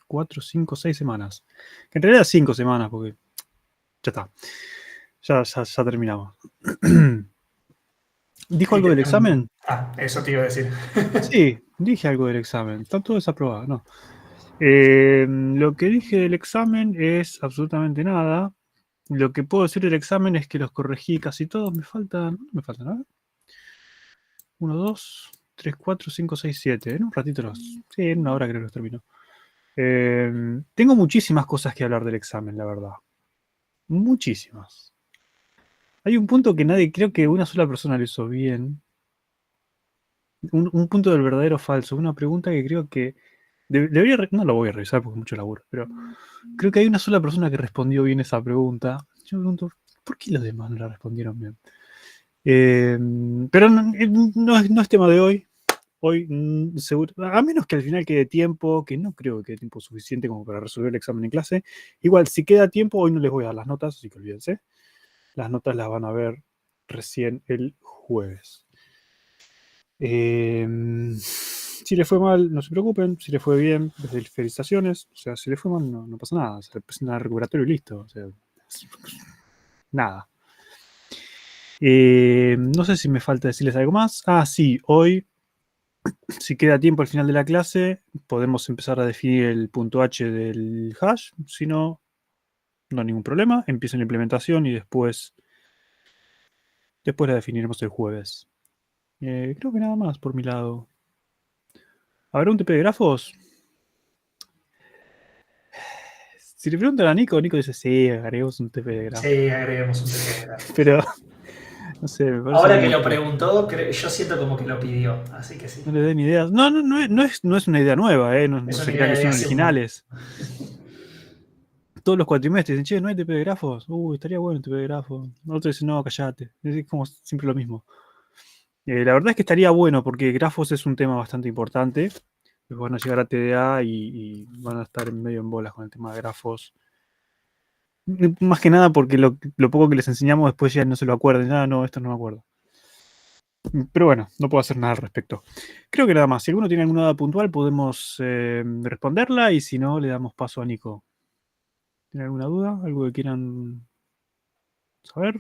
4, 5, 6 semanas. Que en realidad 5 semanas, porque ya está. Ya terminamos. ¿Dijo algo del examen? Eso te iba a decir. Sí, dije algo del examen. Está todo desaprobado, ¿no? Lo que dije del examen es absolutamente nada. Lo que puedo decir del examen es que los corregí casi todos. Me faltan nada. 1, 2, 3, 4, 5, 6, 7. En un ratito sí, en una hora creo que los termino. Tengo muchísimas cosas que hablar del examen, la verdad. Muchísimas. Hay un punto que creo que una sola persona lo hizo bien. Un punto del verdadero falso. Una pregunta que creo que no lo voy a revisar porque es mucho laburo, pero creo que hay una sola persona que respondió bien esa pregunta. Yo me pregunto, ¿por qué los demás no la respondieron bien? Pero no es tema de hoy. Hoy, seguro, a menos que al final quede tiempo, que no creo que quede tiempo suficiente como para resolver el examen en clase. Igual, si queda tiempo, hoy no les voy a dar las notas, así que olvídense. Las notas las van a ver recién el jueves. Si le fue mal, no se preocupen. Si le fue bien, felicitaciones. O sea, si le fue mal, no pasa nada. Se le presenta al recuperatorio y listo. O sea, nada. No sé si me falta decirles algo más. Sí, hoy, si queda tiempo al final de la clase, podemos empezar a definir el punto H del hash. Si no, no hay ningún problema. Empieza la implementación y después la definiremos el jueves. Creo que nada más por mi lado. ¿Habrá un TP de grafos? Si le preguntan a Nico dice, sí, agregamos un TP de grafos. Sí, agreguemos un TP de grafos. Pero, no sé, me parece Ahora que como lo preguntó, yo siento como que lo pidió, así que sí. no le den ideas. No es una idea nueva, no Es una se crean idea que de son hace originales. Todos los cuatrimestres dicen, che, no hay TP de grafos. Estaría bueno un TP de grafos. Otro dice, no, callate. Es como siempre lo mismo. La verdad es que estaría bueno porque grafos es un tema bastante importante. Van a llegar a TDA y van a estar medio en bolas con el tema de grafos. Más que nada porque lo poco que les enseñamos después ya no se lo acuerden. No, esto no me acuerdo. Pero bueno, no puedo hacer nada al respecto. Creo que nada más. Si alguno tiene alguna duda puntual, podemos responderla y si no, le damos paso a Nico. ¿Tiene alguna duda? ¿Algo que quieran saber?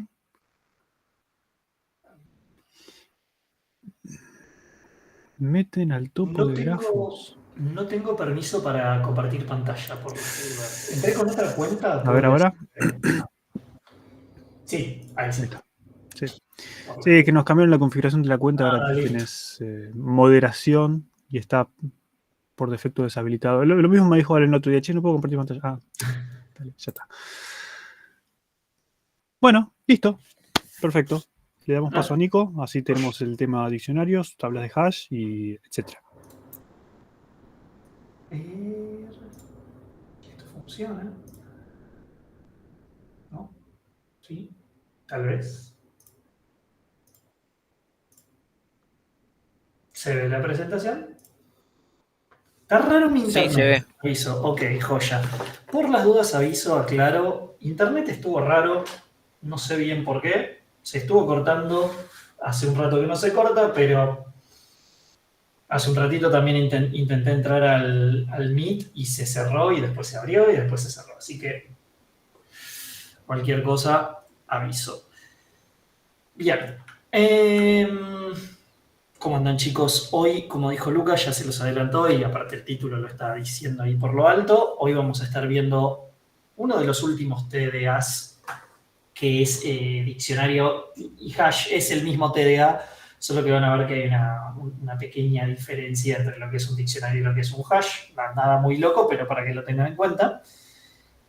Meten al topo de grafos. No tengo permiso para compartir pantalla, por lo que digo. Entré con otra cuenta, A ver, puedo ver. ahora. Sí, ahí sí. Ahí está. Sí, que nos cambiaron la configuración de la cuenta. Ahora Listo. tenés moderación y está por defecto deshabilitado. Lo mismo me dijo el otro día. Che, no puedo compartir pantalla. Dale, ya está. Bueno, listo. Perfecto. Le damos paso a Nico. Así tenemos el tema diccionarios, tablas de hash y etcétera. Esto funciona. ¿No? Sí, tal vez. ¿Se ve la presentación? Está raro mi internet. Sí, se ve. Aviso. Ok, joya. Por las dudas aviso, aclaro. Internet estuvo raro. No sé bien por qué. Se estuvo cortando. Hace un rato que no se corta, pero hace un ratito también intenté entrar al Meet y se cerró y después se abrió y después se cerró. Así que cualquier cosa, aviso. Bien. ¿Cómo andan, chicos? Hoy, como dijo Lucas, ya se los adelantó y aparte el título lo está diciendo ahí por lo alto. Hoy vamos a estar viendo uno de los últimos TDAs, que es diccionario y hash. Es el mismo TDA, solo que van a ver que hay una pequeña diferencia entre lo que es un diccionario y lo que es un hash. Nada muy loco, pero para que lo tengan en cuenta.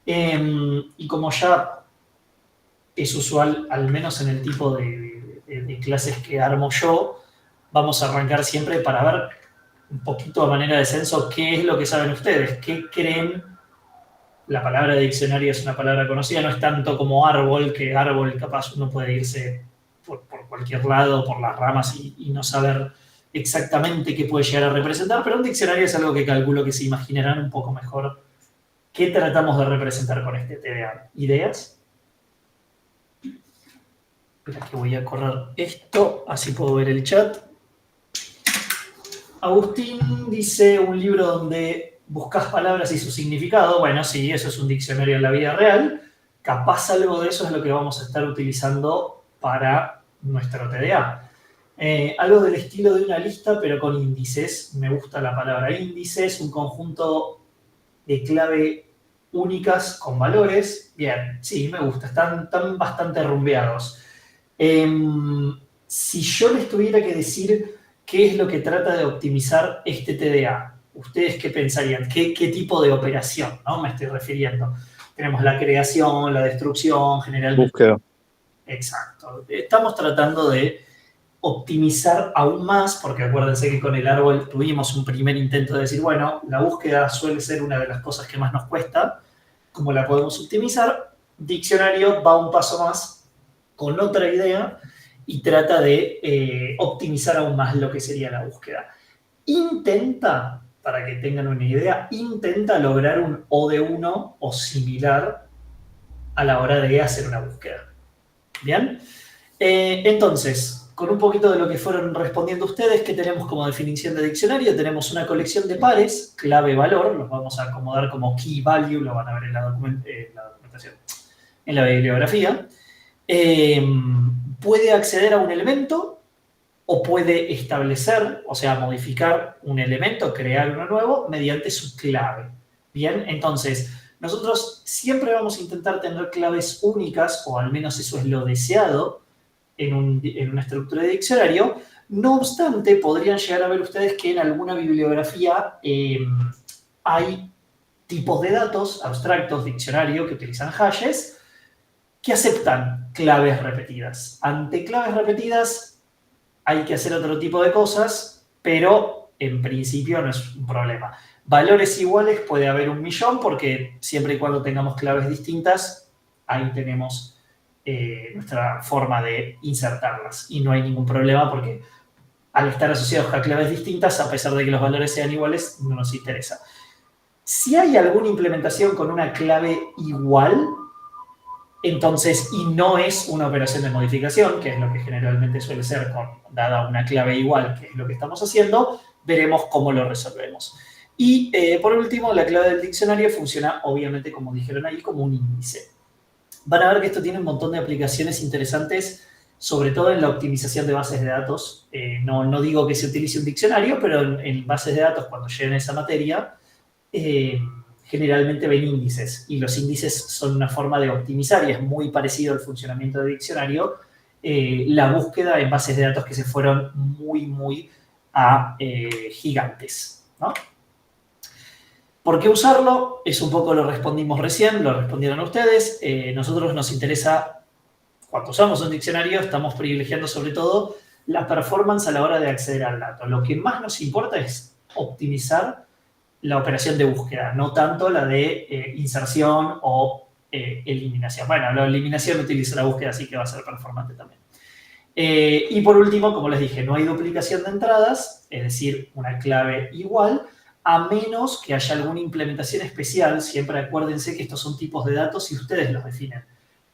Y como ya es usual, al menos en el tipo de clases que armo yo, vamos a arrancar siempre para ver un poquito de manera de censo qué es lo que saben ustedes, qué creen. La palabra diccionario es una palabra conocida, no es tanto como árbol, que árbol capaz uno puede irse por cualquier lado, por las ramas y no saber exactamente qué puede llegar a representar, pero un diccionario es algo que calculo que se imaginarán un poco mejor qué tratamos de representar con este TDA. ¿Ideas? Espera que voy a correr esto, así puedo ver el chat. Agustín dice un libro donde buscas palabras y su significado, bueno, sí, eso es un diccionario en la vida real, capaz algo de eso es lo que vamos a estar utilizando para nuestro TDA. Algo del estilo de una lista, pero con índices. Me gusta la palabra índice, es un conjunto de clave únicas con valores. Bien, sí, me gusta, están bastante rumbeados. Si yo les tuviera que decir qué es lo que trata de optimizar este TDA, ¿ustedes qué pensarían? ¿Qué tipo de operación, ¿no? Me estoy refiriendo. Tenemos la creación, la destrucción, generalmente. Búsqueda. Exacto. Estamos tratando de optimizar aún más, porque acuérdense que con el árbol tuvimos un primer intento de decir, bueno, la búsqueda suele ser una de las cosas que más nos cuesta, ¿cómo la podemos optimizar? Diccionario va un paso más con otra idea y trata de optimizar aún más lo que sería la búsqueda. Intenta, para que tengan una idea, intenta lograr un O de 1 o similar a la hora de hacer una búsqueda. ¿Bien? Entonces, con un poquito de lo que fueron respondiendo ustedes, ¿qué tenemos como definición de diccionario? Tenemos una colección de pares, clave-valor, los vamos a acomodar como key value, lo van a ver en la documentación, en la bibliografía. Puede acceder a un elemento o puede establecer, o sea, modificar un elemento, crear uno nuevo mediante su clave. Bien, entonces, nosotros siempre vamos a intentar tener claves únicas, o al menos eso es lo deseado en una estructura de diccionario. No obstante, podrían llegar a ver ustedes que en alguna bibliografía hay tipos de datos abstractos, diccionario, que utilizan hashes, que aceptan claves repetidas. Ante claves repetidas hay que hacer otro tipo de cosas, pero en principio no es un problema. Valores iguales puede haber 1.000.000, porque siempre y cuando tengamos claves distintas, ahí tenemos nuestra forma de insertarlas. Y no hay ningún problema porque al estar asociados a claves distintas, a pesar de que los valores sean iguales, no nos interesa. Si hay alguna implementación con una clave igual, entonces, y no es una operación de modificación, que es lo que generalmente suele ser dada una clave igual, que es lo que estamos haciendo, veremos cómo lo resolvemos. Y por último, la clave del diccionario funciona, obviamente, como dijeron ahí, como un índice. Van a ver que esto tiene un montón de aplicaciones interesantes, sobre todo en la optimización de bases de datos. No digo que se utilice un diccionario, pero en bases de datos, cuando lleguen a esa materia, generalmente ven índices, y los índices son una forma de optimizar, y es muy parecido al funcionamiento de diccionario, la búsqueda en bases de datos que se fueron muy a gigantes, ¿no? ¿Por qué usarlo? Es un poco lo respondimos recién, lo respondieron ustedes. Nosotros nos interesa, cuando usamos un diccionario, estamos privilegiando sobre todo la performance a la hora de acceder al dato. Lo que más nos importa es optimizar la operación de búsqueda, no tanto la de inserción o eliminación. Bueno, la eliminación utiliza la búsqueda, así que va a ser performante también. Y por último, como les dije, no hay duplicación de entradas, es decir, una clave igual, a menos que haya alguna implementación especial. Siempre acuérdense que estos son tipos de datos y ustedes los definen.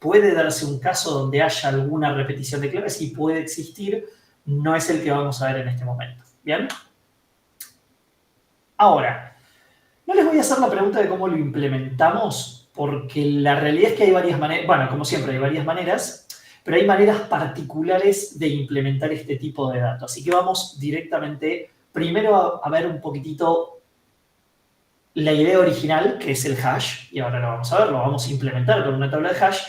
Puede darse un caso donde haya alguna repetición de claves y puede existir, no es el que vamos a ver en este momento. ¿Bien? Ahora, no les voy a hacer la pregunta de cómo lo implementamos, porque la realidad es que hay varias maneras, bueno, como siempre hay varias maneras, pero hay maneras particulares de implementar este tipo de datos. Así que vamos directamente, primero a ver un poquitito la idea original, que es el hash, y ahora lo vamos a ver, lo vamos a implementar con una tabla de hash,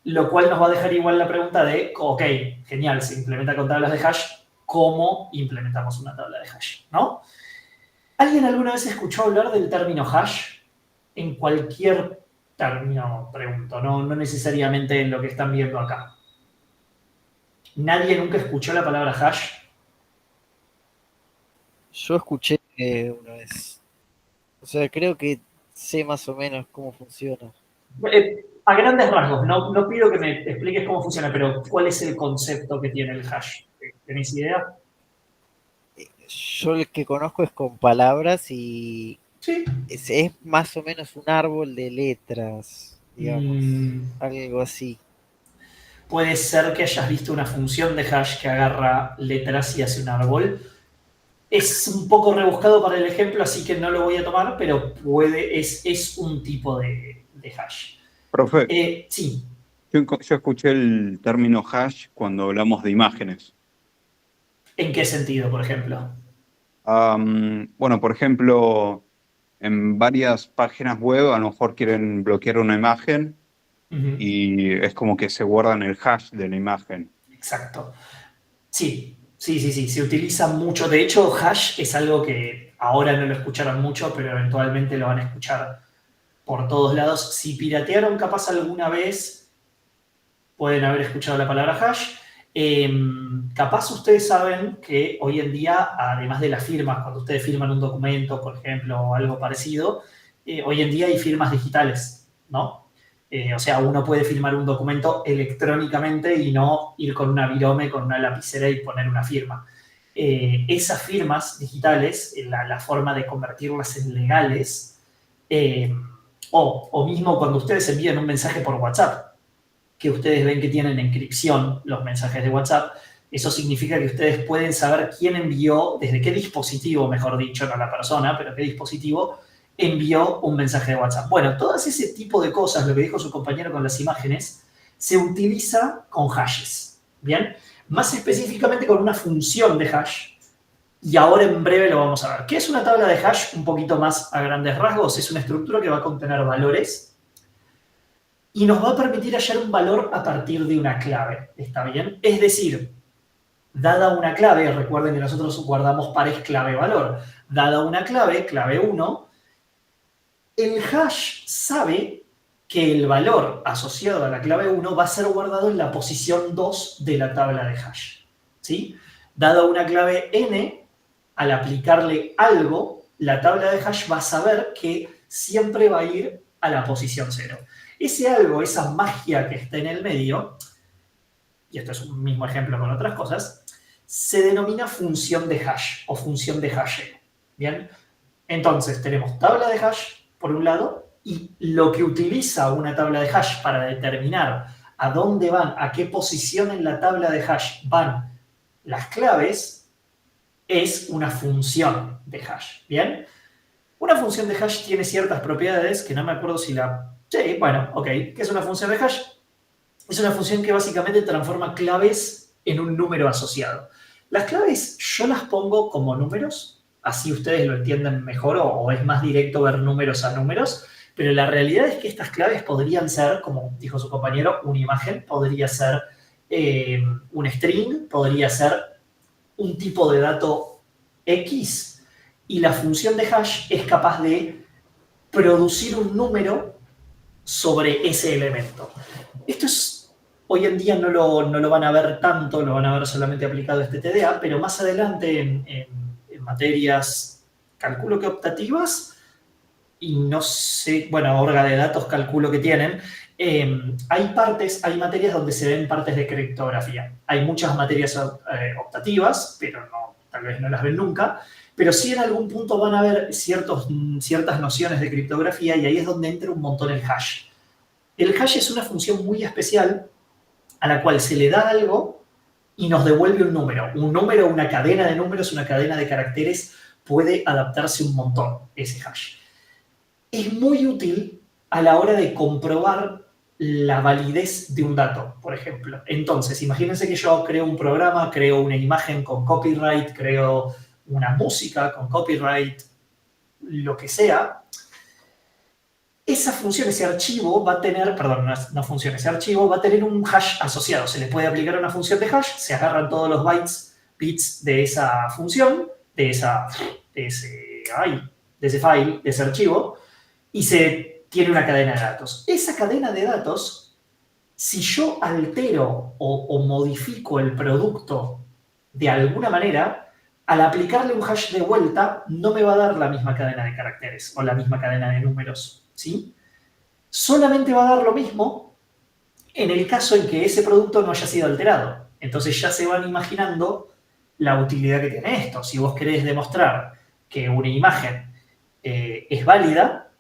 lo cual nos va a dejar igual la pregunta de, ok, genial, se implementa con tablas de hash, ¿cómo implementamos una tabla de hash? ¿No? ¿Alguien alguna vez escuchó hablar del término hash? En cualquier término, pregunto, no necesariamente en lo que están viendo acá. ¿Nadie nunca escuchó la palabra hash? Yo escuché una vez. O sea, creo que sé más o menos cómo funciona. A grandes rasgos, no pido que me expliques cómo funciona, pero ¿cuál es el concepto que tiene el hash? ¿Tenéis idea? Yo el que conozco es con palabras y Sí. es más o menos un árbol de letras, digamos, algo así. Puede ser que hayas visto una función de hash que agarra letras y hace un árbol. Es un poco rebuscado para el ejemplo, así que no lo voy a tomar, pero es un tipo de hash. Profe, Sí, yo escuché el término hash cuando hablamos de imágenes. ¿en qué sentido, por ejemplo? Bueno, por ejemplo, en varias páginas web a lo mejor quieren bloquear una imagen Ujú, y es como que se guardan el hash de la imagen. exacto. Sí, sí, sí, sí, se utiliza mucho. De hecho, hash es algo que ahora no lo escucharon mucho, pero eventualmente lo van a escuchar por todos lados. Si piratearon capaz alguna vez, pueden haber escuchado la palabra hash. Capaz ustedes saben que hoy en día, además de las firmas, cuando ustedes firman un documento, por ejemplo, o algo parecido, hoy en día hay firmas digitales, ¿no? O sea, uno puede firmar un documento electrónicamente y no ir con una virome, con una lapicera y poner una firma. Esas firmas digitales, la forma de convertirlas en legales, eh, o mismo cuando ustedes envían un mensaje por WhatsApp, que ustedes ven que tienen encripción los mensajes de WhatsApp, eso significa que ustedes pueden saber quién envió, desde qué dispositivo, mejor dicho, no la persona, pero qué dispositivo envió un mensaje de WhatsApp. Bueno, todo ese tipo de cosas, lo que dijo su compañero con las imágenes, se utiliza con hashes, ¿bien? Más específicamente con una función de hash, y ahora en breve lo vamos a ver. ¿Qué es una tabla de hash? Un poquito más a grandes rasgos, es una estructura que va a contener valores y nos va a permitir hallar un valor a partir de una clave, ¿está bien? Es decir, dada una clave, recuerden que nosotros guardamos pares clave-valor, dada una clave, clave 1, el hash sabe que el valor asociado a la clave 1 va a ser guardado en la posición 2 de la tabla de hash, ¿sí? Dada una clave n, al aplicarle algo, la tabla de hash va a saber que siempre va a ir a la posición 0. Ese algo, esa magia que está en el medio, y esto es un mismo ejemplo con otras cosas, se denomina función de hash o función de hasheo. ¿Bien? Entonces tenemos tabla de hash por un lado y lo que utiliza una tabla de hash para determinar a dónde van, a qué posición en la tabla de hash van las claves es una función de hash. ¿Bien? Una función de hash tiene ciertas propiedades que no me acuerdo si la... Sí, bueno, ok. ¿Qué es una función de hash? Es una función que básicamente transforma claves en un número asociado. Las claves yo las pongo como números, así ustedes lo entienden mejor o es más directo ver números a números, pero la realidad es que estas claves podrían ser, como dijo su compañero, una imagen, podría ser un string, podría ser un tipo de dato X, y la función de hash es capaz de producir un número sobre ese elemento. Esto es, hoy en día no lo van a ver tanto, lo van a ver solamente aplicado a este TDA, pero más adelante en materias, calculo que optativas, y no sé, bueno, orga de datos calculo que tienen, hay materias donde se ven partes de criptografía. Hay muchas materias optativas, pero no, tal vez no las ven nunca, pero sí en algún punto van a ver ciertas nociones de criptografía y ahí es donde entra un montón el hash. El hash es una función muy especial a la cual se le da algo y nos devuelve un número. Un número, una cadena de números, una cadena de caracteres, puede adaptarse un montón ese hash. Es muy útil a la hora de comprobar la validez de un dato, por ejemplo. Entonces, imagínense que yo creo un programa, creo una imagen con copyright, creo una música con copyright, lo que sea. Esa función, ese archivo va a tener, perdón, no función, ese archivo va a tener un hash asociado. Se le puede aplicar una función de hash, se agarran todos los bits de esa función, de ese file, de ese archivo, y se tiene una cadena de datos. Esa cadena de datos, si yo altero o modifico el producto de alguna manera, al aplicarle un hash de vuelta, no me va a dar la misma cadena de caracteres o la misma cadena de números, ¿sí? Solamente va a dar lo mismo en el caso en que ese producto no haya sido alterado. Entonces ya se van imaginando la utilidad que tiene esto. Si vos querés demostrar que una imagen es válida,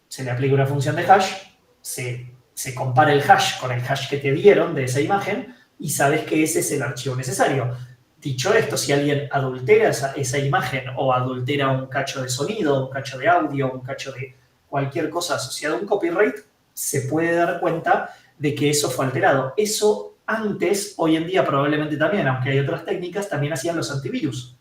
se le aplica una función de hash, se compara el hash con el hash que te dieron de esa imagen y sabes que ese es el archivo necesario. Dicho esto, si alguien adultera esa imagen o adultera un cacho de sonido, un cacho de audio, un cacho de cualquier cosa asociada a un copyright, se puede dar cuenta de que eso fue alterado. Eso antes, hoy en día probablemente también, aunque hay otras técnicas, también hacían los antivirus.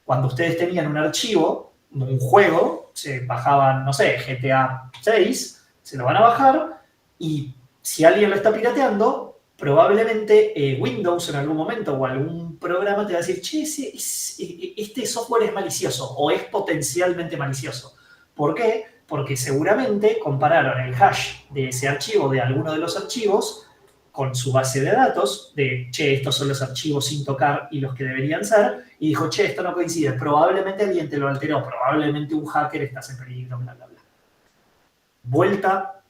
Cuando ustedes tenían un archivo, un juego, se bajaban, no sé, GTA 6, se lo van a bajar y si alguien lo está pirateando, probablemente Windows en algún momento o algún programa te va a decir, che, este software es malicioso o es potencialmente malicioso. ¿Por qué? Porque seguramente compararon el hash de ese archivo, de alguno de los archivos, con su base de datos, de, che, estos son los archivos sin tocar y los que deberían ser, y dijo, che, esto no coincide, probablemente alguien te lo alteró, probablemente un hacker estás en peligro, bla, bla, bla. Vuelta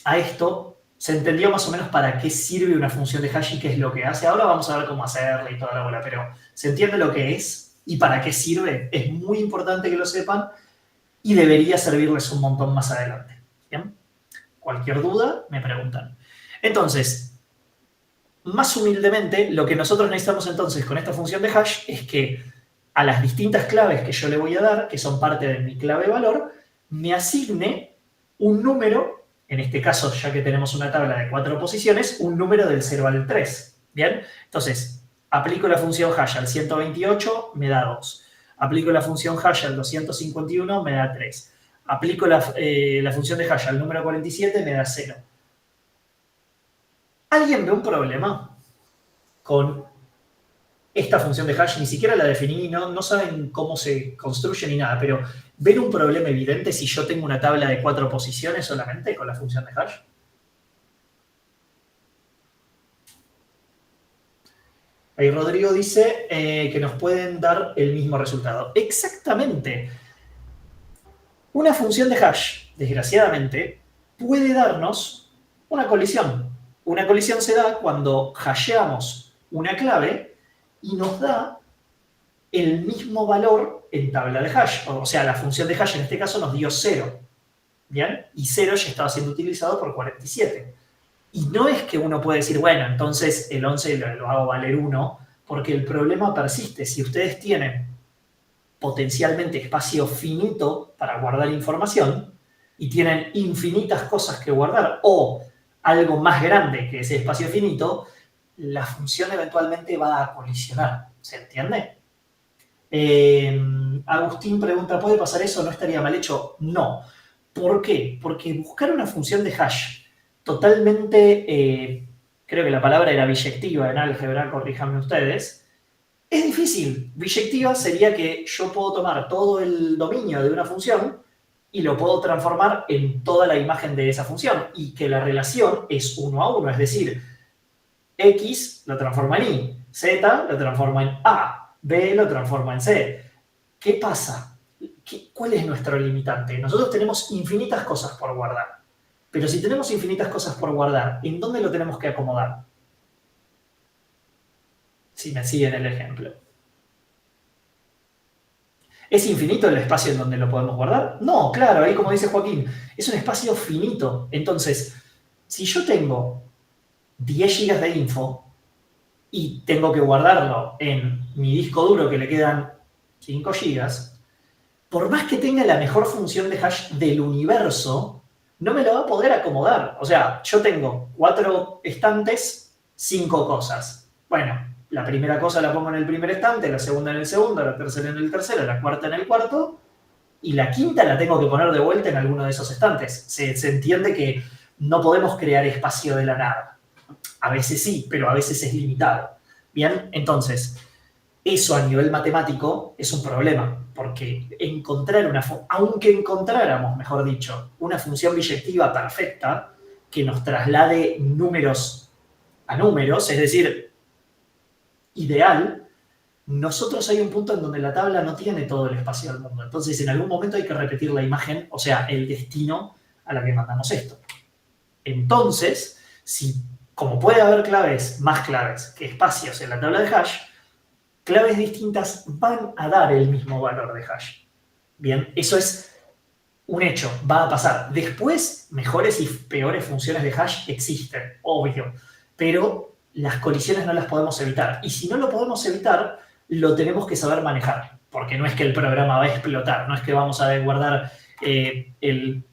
a esto, se entendió más o menos para qué sirve una función de hash y qué es lo que hace. Ahora vamos a ver cómo hacerla y toda la bola, pero se entiende lo que es y para qué sirve. Es muy importante que lo sepan y debería servirles un montón más adelante. ¿Bien? Cualquier duda, me preguntan. Entonces, más humildemente, lo que nosotros necesitamos entonces con esta función de hash es que a las distintas claves que yo le voy a dar, que son parte de mi clave valor, me asigne un número. En este caso, ya que tenemos una tabla de 4 posiciones, un número del 0 al 3. ¿Bien? Entonces, aplico la función hash al 128, me da 2. Aplico la función hash al 251, me da 3. Aplico la función de hash al número 47, me da 0. ¿Alguien ve un problema con esta función de hash? Ni siquiera la definí, no saben cómo se construye ni nada, pero ¿ven un problema evidente si yo tengo una tabla de 4 posiciones solamente con la función de hash? Ahí Rodrigo dice que nos pueden dar el mismo resultado. Exactamente. Una función de hash, desgraciadamente, puede darnos una colisión. Una colisión se da cuando hasheamos una clave y nos da el mismo valor en tabla de hash. O sea, la función de hash en este caso nos dio 0. ¿Bien? Y 0 ya estaba siendo utilizado por 47. Y no es que uno puede decir, bueno, entonces el 11 lo hago valer 1, porque el problema persiste. Si ustedes tienen potencialmente espacio finito para guardar información y tienen infinitas cosas que guardar o algo más grande que ese espacio finito, la función eventualmente va a colisionar. ¿Se entiende? Agustín pregunta, ¿puede pasar eso? ¿No estaría mal hecho? No. ¿Por qué? Porque buscar una función de hash totalmente, creo que la palabra era biyectiva en álgebra, corríjanme ustedes, es difícil. Biyectiva sería que yo puedo tomar todo el dominio de una función y lo puedo transformar en toda la imagen de esa función y que la relación es 1 a 1, es decir, X lo transforma en Y, Z lo transforma en A, B lo transforma en C. ¿Qué pasa? ¿Cuál es nuestro limitante? Nosotros tenemos infinitas cosas por guardar, pero si tenemos infinitas cosas por guardar, ¿en dónde lo tenemos que acomodar? Si me siguen el ejemplo. ¿Es infinito el espacio en donde lo podemos guardar? No, claro, ahí como dice Joaquín, es un espacio finito. Entonces, si yo tengo 10 GB de info y tengo que guardarlo en mi disco duro que le quedan 5 GB, por más que tenga la mejor función de hash del universo, no me lo va a poder acomodar. O sea, yo tengo 4 estantes, 5 cosas. Bueno, la primera cosa la pongo en el primer estante, la segunda en el segundo, la tercera en el tercero, la cuarta en el cuarto, y la quinta la tengo que poner de vuelta en alguno de esos estantes. Se entiende que no podemos crear espacio de la nada. A veces sí, pero a veces es limitado. Bien, entonces, eso a nivel matemático es un problema, porque aunque encontráramos, mejor dicho, una función biyectiva perfecta que nos traslade números a números, es decir, ideal, nosotros hay un punto en donde la tabla no tiene todo el espacio del mundo. Entonces, en algún momento hay que repetir la imagen, o sea, el destino a la que mandamos esto. Entonces, como puede haber más claves que espacios en la tabla de hash, claves distintas van a dar el mismo valor de hash. Bien, eso es un hecho, va a pasar. Después, mejores y peores funciones de hash existen, obvio, pero las colisiones no las podemos evitar. Y si no lo podemos evitar, lo tenemos que saber manejar, porque no es que el programa va a explotar, no es que vamos a guardar el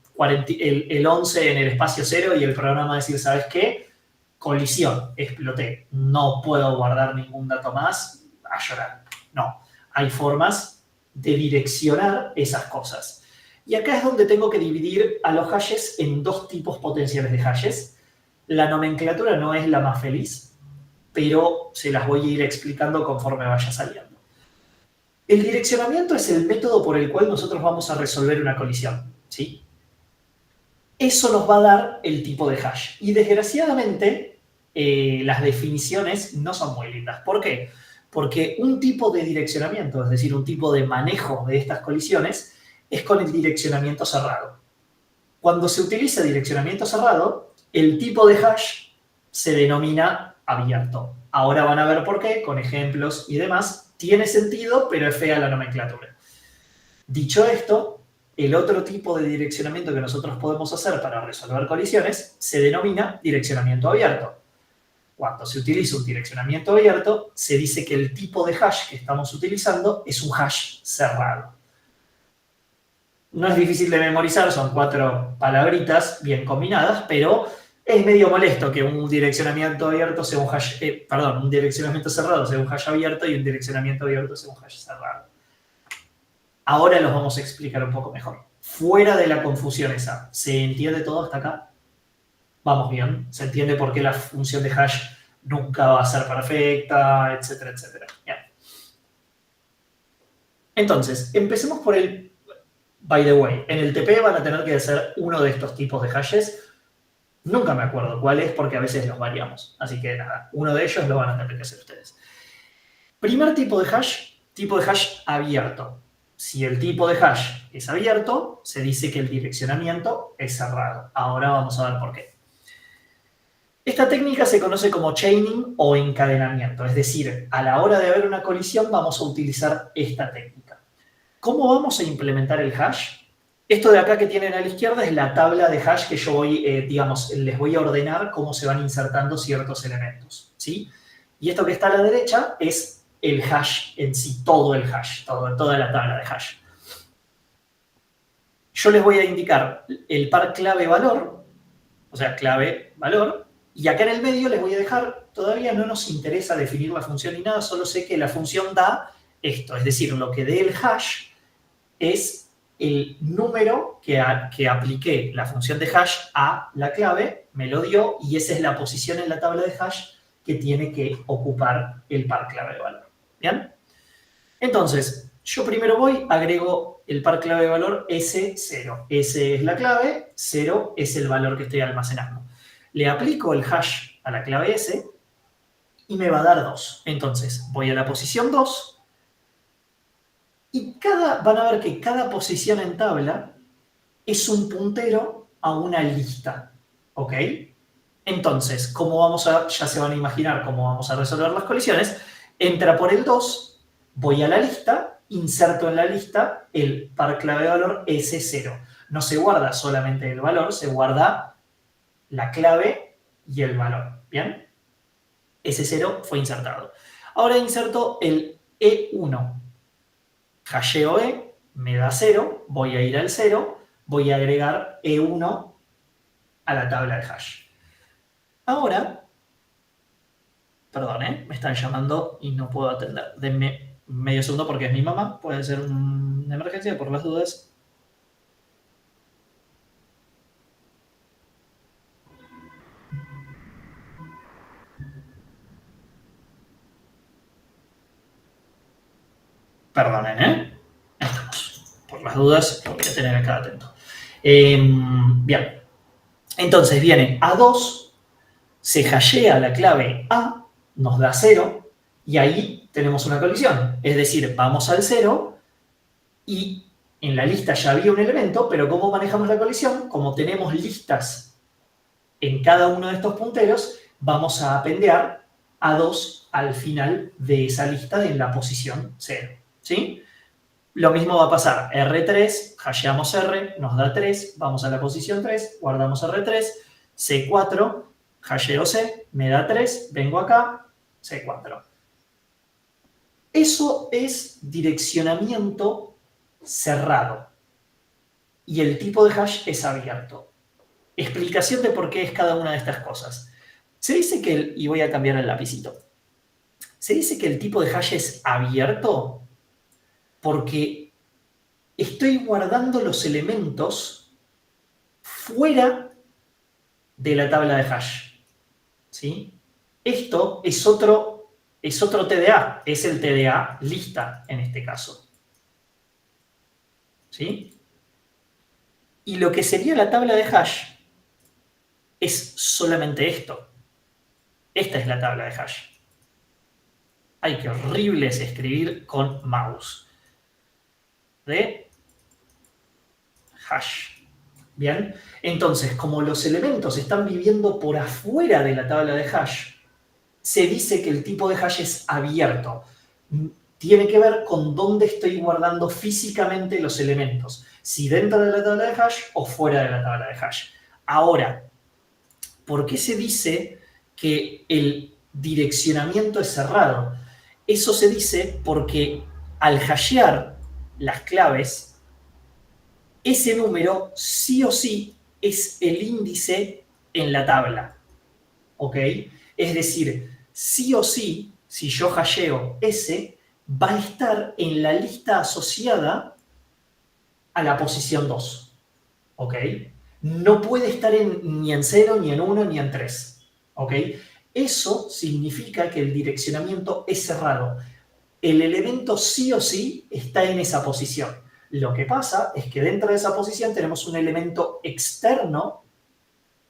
11 en el espacio 0 y el programa va a decir, ¿sabes qué? Colisión, exploté, no puedo guardar ningún dato más, a llorar. No, hay formas de direccionar esas cosas. Y acá es donde tengo que dividir a los hashes en dos tipos potenciales de hashes. La nomenclatura no es la más feliz, pero se las voy a ir explicando conforme vaya saliendo. El direccionamiento es el método por el cual nosotros vamos a resolver una colisión, ¿sí? Eso nos va a dar el tipo de hash. Y desgraciadamente, las definiciones no son muy lindas. ¿Por qué? Porque un tipo de direccionamiento, es decir, un tipo de manejo de estas colisiones, es con el direccionamiento cerrado. Cuando se utiliza direccionamiento cerrado, el tipo de hash se denomina abierto. Ahora van a ver por qué, con ejemplos y demás. Tiene sentido, pero es fea la nomenclatura. Dicho esto, el otro tipo de direccionamiento que nosotros podemos hacer para resolver colisiones se denomina direccionamiento abierto. Cuando se utiliza un direccionamiento abierto, se dice que el tipo de hash que estamos utilizando es un hash cerrado. No es difícil de memorizar, son 4 palabritas bien combinadas, pero es medio molesto que un direccionamiento abierto sea un hash, un direccionamiento cerrado sea un hash abierto y un direccionamiento abierto sea un hash cerrado. Ahora los vamos a explicar un poco mejor. Fuera de la confusión esa, ¿se entiende todo hasta acá? Vamos bien, ¿se entiende por qué la función de hash nunca va a ser perfecta, etcétera, etcétera? Bien. Entonces, empecemos por el by the way. En el TP van a tener que hacer uno de estos tipos de hashes. Nunca me acuerdo cuál es porque a veces los variamos. Así que nada, uno de ellos lo van a tener que hacer ustedes. Primer tipo de hash abierto. Si el tipo de hash es abierto, se dice que el direccionamiento es cerrado. Ahora vamos a ver por qué. Esta técnica se conoce como chaining o encadenamiento. Es decir, a la hora de haber una colisión vamos a utilizar esta técnica. ¿Cómo vamos a implementar el hash? Esto de acá que tienen a la izquierda es la tabla de hash que yo voy, les voy a ordenar cómo se van insertando ciertos elementos, ¿sí? Y esto que está a la derecha es el hash en sí, todo el hash, toda la tabla de hash. Yo les voy a indicar el par clave-valor, o sea, clave-valor, y acá en el medio les voy a dejar, todavía no nos interesa definir la función ni nada, solo sé que la función da esto, es decir, lo que dé el hash es el número que apliqué la función de hash a la clave, me lo dio, y esa es la posición en la tabla de hash que tiene que ocupar el par clave de valor. ¿Bien? Entonces, yo primero agrego el par clave de valor S0. S es la clave, 0 es el valor que estoy almacenando. Le aplico el hash a la clave S y me va a dar 2. Entonces, voy a la posición 2 y van a ver que cada posición en tabla es un puntero a una lista. ¿Ok? Entonces, ya se van a imaginar cómo vamos a resolver las colisiones. Entra por el 2, voy a la lista, inserto en la lista el par clave de valor S0. No se guarda solamente el valor, se guarda la clave y el valor. ¿Bien? S0 fue insertado. Ahora inserto el E1. Hasheo E, me da 0, voy a ir al 0, voy a agregar E1 a la tabla de hash. Ahora, perdón, me están llamando y no puedo atender. Denme medio segundo porque es mi mamá, puede ser una emergencia por las dudas. Perdonen, Ahí estamos. Por las dudas, lo voy a tener acá atento. Bien. Entonces viene A2, se hashea la clave A, nos da 0, y ahí tenemos una colisión. Es decir, vamos al 0 y en la lista ya había un elemento, pero ¿cómo manejamos la colisión? Como tenemos listas en cada uno de estos punteros, vamos a apendear A2 al final de esa lista en la posición 0. ¿Sí? Lo mismo va a pasar. R3, hasheamos R, nos da 3, vamos a la posición 3, guardamos R3, C4, hasheo C, me da 3, vengo acá, C4. Eso es direccionamiento cerrado. Y el tipo de hash es abierto. Explicación de por qué es cada una de estas cosas. Se dice que, y voy a cambiar el lapicito, se dice que el tipo de hash es abierto porque estoy guardando los elementos fuera de la tabla de hash. ¿Sí? Esto es otro TDA, es el TDA lista en este caso. ¿Sí? Y lo que sería la tabla de hash es solamente esto. Esta es la tabla de hash. Ay, qué horrible es escribir con mouse. De hash. Bien, entonces, como los elementos están viviendo por afuera de la tabla de hash, se dice que el tipo de hash es abierto. Tiene que ver con dónde estoy guardando físicamente los elementos. Si dentro de la tabla de hash o fuera de la tabla de hash. Ahora, ¿por qué se dice que el direccionamiento es cerrado? Eso se dice porque al hashear las claves, ese número sí o sí es el índice en la tabla. ¿Ok? Es decir, sí o sí, si yo hasheo ese, va a estar en la lista asociada a la posición 2. ¿Ok? No puede estar ni en 0, ni en 1, ni en 3. ¿Ok? Eso significa que el direccionamiento es cerrado. El elemento sí o sí está en esa posición. Lo que pasa es que dentro de esa posición tenemos un elemento externo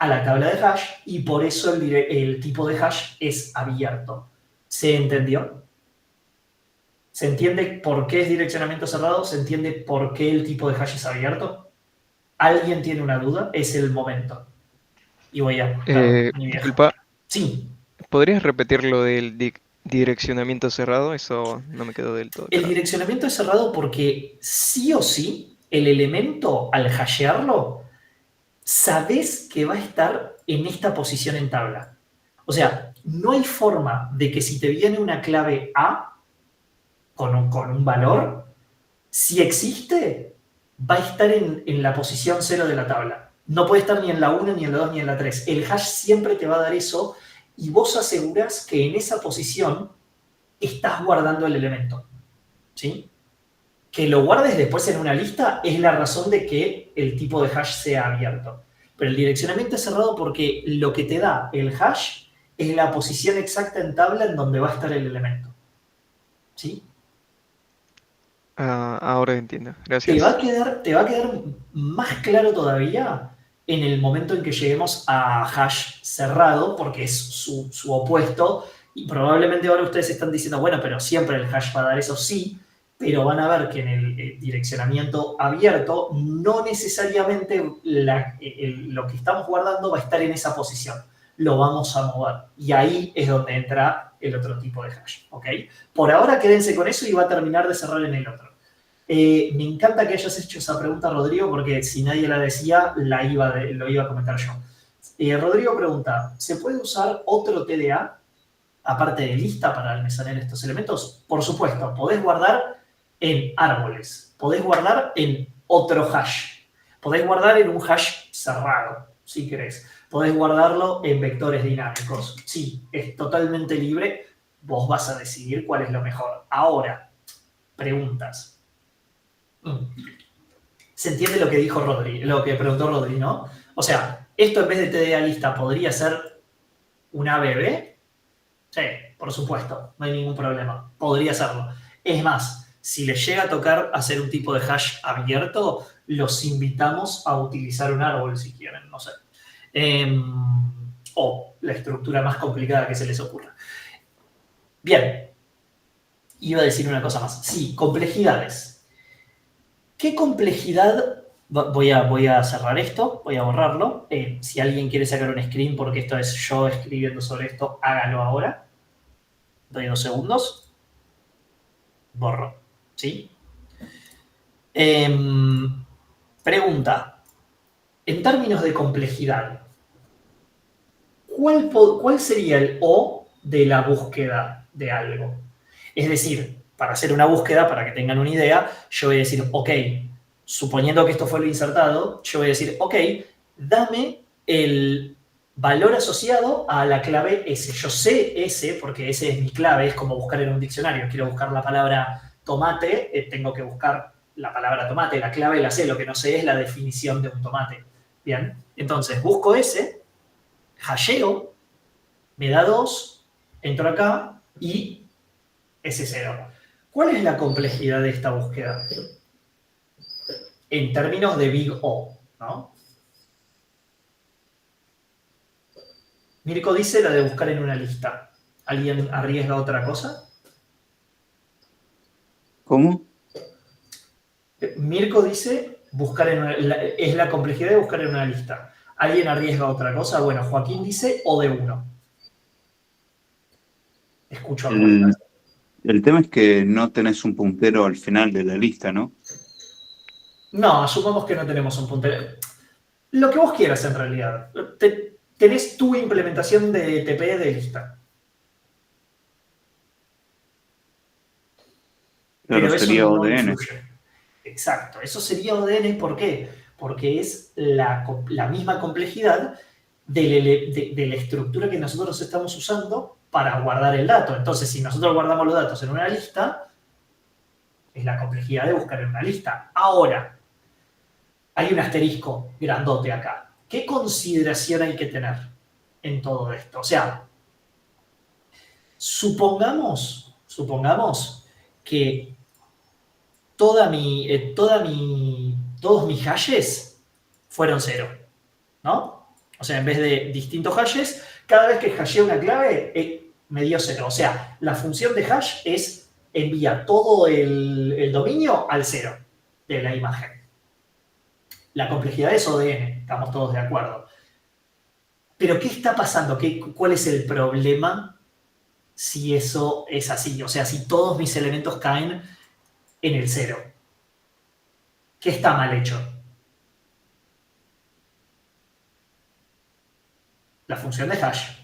a la tabla de hash y por eso el tipo de hash es abierto. ¿Se entendió? ¿Se entiende por qué es direccionamiento cerrado? ¿Se entiende por qué el tipo de hash es abierto? ¿Alguien tiene una duda? Es el momento. Y voy a... mi vieja. Disculpa, Sí. ¿podrías repetir lo del direccionamiento cerrado? Eso no me quedó del todo El claro. direccionamiento es cerrado porque sí o sí el elemento al hashearlo sabes que va a estar en esta posición en tabla. O sea, no hay forma de que si te viene una clave A con un valor, si existe, va a estar en la posición 0 de la tabla. No puede estar ni en la 1, ni en la 2, ni en la 3. El hash siempre te va a dar eso y vos asegurás que en esa posición estás guardando el elemento. ¿Sí? Que lo guardes después en una lista es la razón de que el tipo de hash sea abierto. Pero el direccionamiento es cerrado porque lo que te da el hash es la posición exacta en tabla en donde va a estar el elemento. ¿Sí? Ahora entiendo. Te va a Gracias. quedar más claro todavía en el momento en que lleguemos a hash cerrado, porque es su opuesto, y probablemente ahora ustedes están diciendo, bueno, pero siempre el hash va a dar eso, sí, pero van a ver que en el direccionamiento abierto no necesariamente lo que estamos guardando va a estar en esa posición. Lo vamos a mover. Y ahí es donde entra el otro tipo de hash. ¿Ok? Por ahora quédense con eso y va a terminar de cerrar en el otro. Me encanta que hayas hecho esa pregunta, Rodrigo, porque si nadie la decía, lo iba a comentar yo. Rodrigo pregunta, ¿se puede usar otro TDA aparte de lista para almacenar estos elementos? Por supuesto, podés guardar en árboles, podés guardar en otro hash, podés guardar en un hash cerrado, si querés. Podés guardarlo en vectores dinámicos. Sí, es totalmente libre. Vos vas a decidir cuál es lo mejor. Ahora, preguntas. ¿Se entiende lo que dijo Rodri, lo que preguntó Rodri, no? O sea, esto en vez de TDA lista podría ser un ABB. Sí, por supuesto, no hay ningún problema. Podría serlo. Es más, si les llega a tocar hacer un tipo de hash abierto, los invitamos a utilizar un árbol si quieren, no sé. O la estructura más complicada que se les ocurra. Bien. Iba a decir una cosa más. Sí, complejidades. ¿Qué complejidad? Voy a cerrar esto, voy a borrarlo. Si alguien quiere sacar un screen porque esto es yo escribiendo sobre esto, hágalo ahora. Doy 2 segundos. Borro. ¿Sí? Pregunta. En términos de complejidad, ¿cuál sería el O de la búsqueda de algo? Es decir, para hacer una búsqueda, para que tengan una idea, yo voy a decir, ok, suponiendo que esto fue lo insertado, yo voy a decir, ok, dame el valor asociado a la clave S. Yo sé S porque S es mi clave, es como buscar en un diccionario. Quiero buscar la palabra tomate, tengo que buscar la palabra tomate, la clave la sé, lo que no sé es la definición de un tomate. Bien, entonces busco S, hasheo, me da 2, entro acá y S 0. ¿Cuál es la complejidad de esta búsqueda? En términos de Big O, ¿no? Mirko dice la de buscar en una lista. ¿Alguien arriesga otra cosa? ¿Cómo? Mirko dice buscar es la complejidad de buscar en una lista. ¿Alguien arriesga otra cosa? Bueno, Joaquín dice O de 1. Escucho a El, el tema es que no tenés un puntero al final de la lista, ¿no? No, asumamos que no tenemos un puntero. Lo que vos quieras en realidad. Tenés tu implementación de TP de lista. Claro, Pero eso sería no ODN. influye. Exacto, eso sería ODN, ¿por qué? Porque es la misma complejidad de la estructura que nosotros estamos usando para guardar el dato. Entonces, si nosotros guardamos los datos en una lista, es la complejidad de buscar en una lista. Ahora, hay un asterisco grandote acá. ¿Qué consideración hay que tener en todo esto? O sea, supongamos que todos mis hashes fueron 0, ¿no? O sea, en vez de distintos hashes, cada vez que hasheo una clave, me dio 0. O sea, la función de hash es envía todo el dominio al 0 de la imagen. La complejidad es ODN, estamos todos de acuerdo. Pero, ¿qué está pasando? ¿Cuál es el problema si eso es así? O sea, si todos mis elementos caen en el 0. ¿Qué está mal hecho? La función de hash.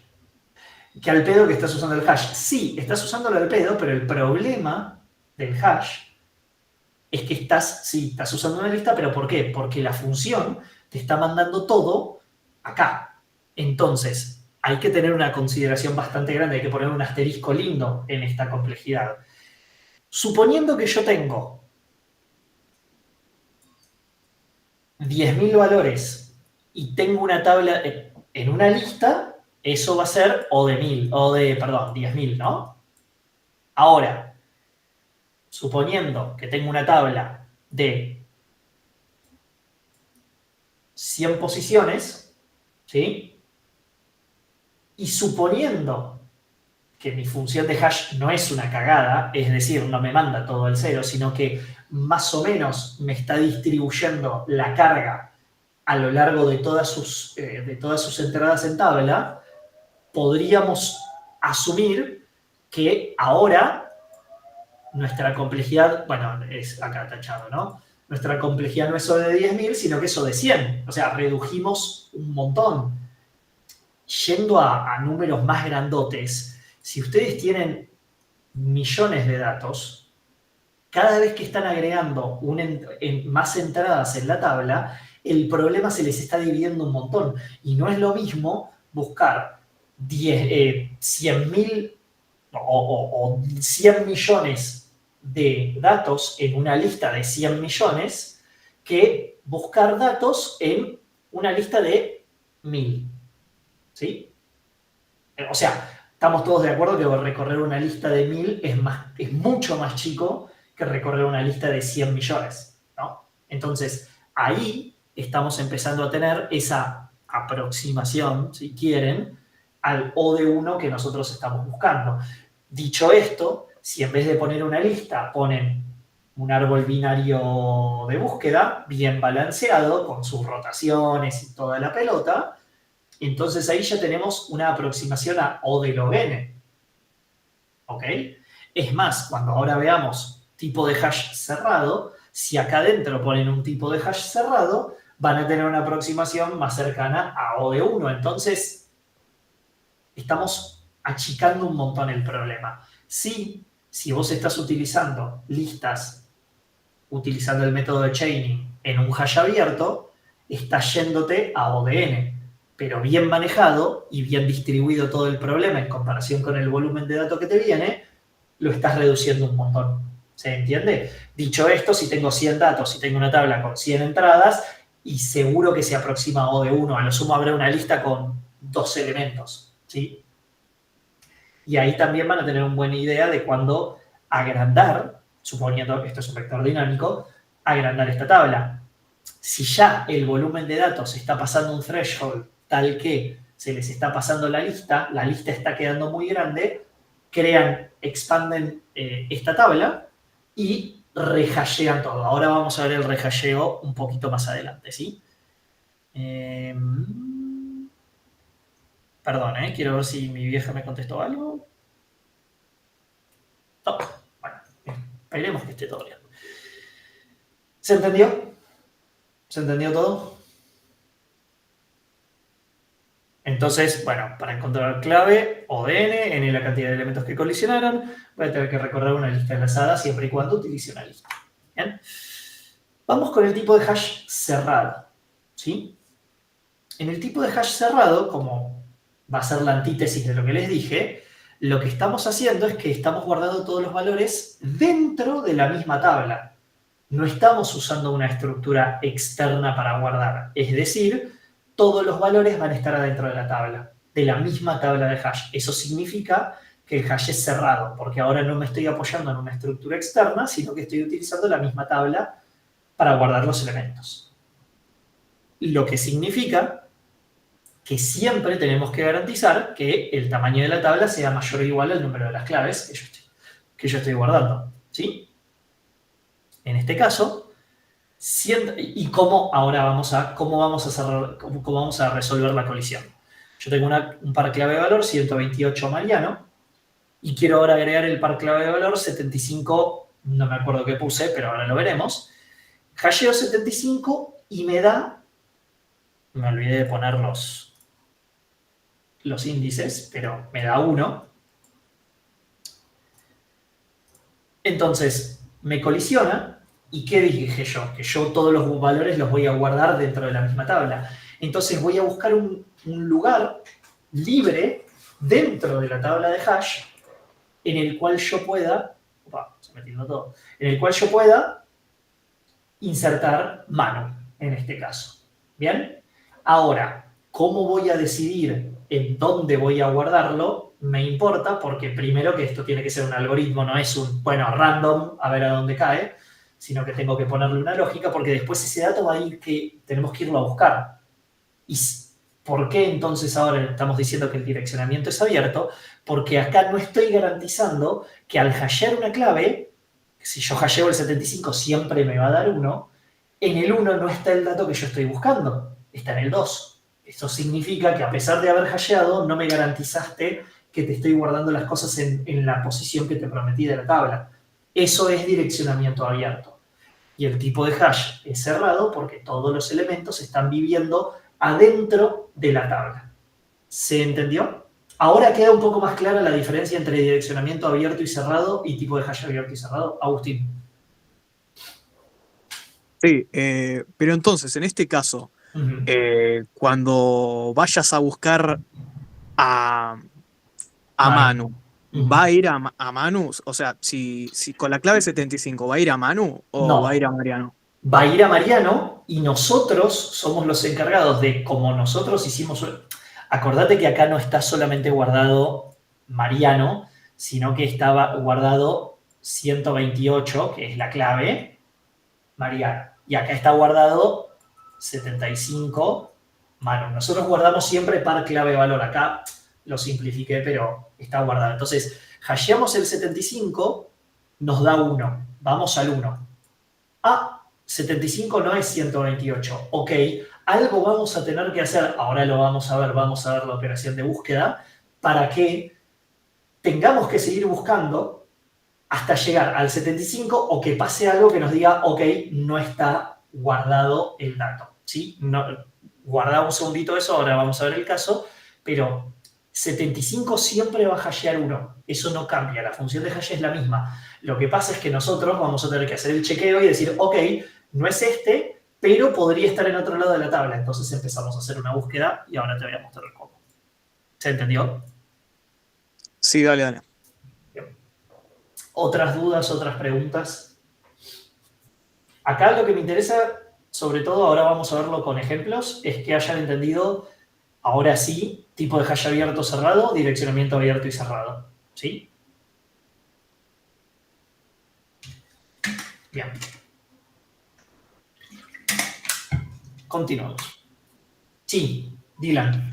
¿Qué al pedo que estás usando el hash? Sí, estás usándolo al pedo, pero el problema del hash es que estás usando una lista, pero ¿por qué? Porque la función te está mandando todo acá. Entonces, hay que tener una consideración bastante grande, hay que poner un asterisco lindo en esta complejidad. Suponiendo que yo tengo 10.000 valores y tengo una tabla en una lista, eso va a ser O de 10.000, ¿no? Ahora, suponiendo que tengo una tabla de 100 posiciones, ¿sí? Y suponiendo que mi función de hash no es una cagada, es decir, no me manda todo al 0, sino que más o menos me está distribuyendo la carga a lo largo de todas sus entradas en tabla, podríamos asumir que ahora nuestra complejidad, bueno, es acá tachado, ¿no? Nuestra complejidad no es O de 10.000, sino que es O de 100. O sea, redujimos un montón. Yendo a números más grandotes, si ustedes tienen millones de datos, cada vez que están agregando más entradas en la tabla, el problema se les está dividiendo un montón. Y no es lo mismo buscar 100.000 o 100 millones de datos en una lista de 100 millones que buscar datos en una lista de 1.000. ¿Sí? O sea, estamos todos de acuerdo que recorrer una lista de 1.000 es mucho más chico que recorrer una lista de 100 millones, ¿no? Entonces, ahí estamos empezando a tener esa aproximación, si quieren, al O de 1 que nosotros estamos buscando. Dicho esto, si en vez de poner una lista ponen un árbol binario de búsqueda bien balanceado, con sus rotaciones y toda la pelota, entonces ahí ya tenemos una aproximación a O de log n. ¿Ok? Es más, cuando ahora veamos tipo de hash cerrado, si acá adentro ponen un tipo de hash cerrado, van a tener una aproximación más cercana a O de 1. Entonces, estamos achicando un montón el problema. Si Si vos estás utilizando listas, utilizando el método de chaining en un hash abierto, estás yéndote a ODN, pero bien manejado y bien distribuido todo el problema en comparación con el volumen de datos que te viene, lo estás reduciendo un montón. ¿Se entiende? Dicho esto, si tengo 100 datos, si tengo una tabla con 100 entradas, y seguro que se aproxima a O de 1, a lo sumo habrá una lista con 2 elementos, ¿sí? Y ahí también van a tener una buena idea de cuándo agrandar, suponiendo que esto es un vector dinámico, agrandar esta tabla. Si ya el volumen de datos está pasando un threshold tal que se les está pasando la lista está quedando muy grande, expanden esta tabla y rehashean todo. Ahora vamos a ver el rehasheo un poquito más adelante, ¿sí? Perdón, quiero ver si mi vieja me contestó algo. No. Bueno, esperemos que esté todo bien. ¿Se entendió? ¿Se entendió todo? Entonces, bueno, para encontrar clave, ODN, n la cantidad de elementos que colisionaron, voy a tener que recorrer una lista enlazada siempre y cuando utilice una lista. ¿Bien? Vamos con el tipo de hash cerrado, ¿sí? En el tipo de hash cerrado, como va a ser la antítesis de lo que les dije, lo que estamos haciendo es que estamos guardando todos los valores dentro de la misma tabla. No estamos usando una estructura externa para guardar. Es decir, todos los valores van a estar adentro de la tabla, de la misma tabla de hash. Eso significa que el hash es cerrado, porque ahora no me estoy apoyando en una estructura externa, sino que estoy utilizando la misma tabla para guardar los elementos. Lo que significa que siempre tenemos que garantizar que el tamaño de la tabla sea mayor o igual al número de las claves que yo estoy guardando, ¿sí? En este caso, ¿y cómo vamos a resolver la colisión? Yo tengo un par clave de valor 128 Mariano y quiero ahora agregar el par clave de valor 75, no me acuerdo qué puse, pero ahora lo veremos. Hasheo 75 y me olvidé de poner los índices, pero me da 1. Entonces, me colisiona. ¿Y qué dije yo? Que yo todos los valores los voy a guardar dentro de la misma tabla. Entonces voy a buscar un lugar libre dentro de la tabla de hash en el cual yo pueda... en el cual yo pueda insertar mano, en este caso. ¿Bien? Ahora, ¿cómo voy a decidir en dónde voy a guardarlo? Me importa porque primero que esto tiene que ser un algoritmo, no es random, a ver a dónde cae, sino que tengo que ponerle una lógica porque después ese dato va a ir que tenemos que irlo a buscar. ¿Y por qué entonces ahora estamos diciendo que el direccionamiento es abierto? Porque acá no estoy garantizando que al hashear una clave, si yo hasheo el 75 siempre me va a dar 1, en el 1 no está el dato que yo estoy buscando, está en el 2. Eso significa que a pesar de haber hasheado, no me garantizaste que te estoy guardando las cosas en la posición que te prometí de la tabla. Eso es direccionamiento abierto. Y el tipo de hash es cerrado porque todos los elementos están viviendo adentro de la tabla. ¿Se entendió? Ahora queda un poco más clara la diferencia entre direccionamiento abierto y cerrado y tipo de hash abierto y cerrado. Agustín. Sí, pero entonces, en este caso, cuando vayas a buscar a Manu, ¿va a ir a Manu? O sea, si con la clave 75, ¿va a ir a Manu o no, va a ir a Mariano? Va a ir a Mariano y nosotros somos los encargados de, como nosotros hicimos... Acordate que acá no está solamente guardado Mariano, sino que estaba guardado 128, que es la clave, Mariano. Y acá está guardado 75, Manu. Nosotros guardamos siempre par clave valor. Acá lo simplifiqué, pero está guardado. Entonces, hasheamos el 75, nos da 1. Vamos al 1. 75 no es 128. Ok, algo vamos a tener que hacer. Ahora lo vamos a ver la operación de búsqueda, para que tengamos que seguir buscando hasta llegar al 75 o que pase algo que nos diga, ok, no está guardado el dato. ¿Sí? No, guardamos un segundito eso, ahora vamos a ver el caso, pero 75 siempre va a hashear 1. Eso no cambia, la función de hash es la misma. Lo que pasa es que nosotros vamos a tener que hacer el chequeo y decir, ok, no es este, pero podría estar en otro lado de la tabla. Entonces empezamos a hacer una búsqueda y ahora te voy a mostrar cómo. ¿Se entendió? Sí, dale. Bien. ¿Otras dudas, otras preguntas? Acá lo que me interesa, sobre todo ahora vamos a verlo con ejemplos, es que hayan entendido, ahora sí, tipo de hash abierto cerrado, direccionamiento abierto y cerrado. ¿Sí? Bien. Continuamos. Sí, Dylan.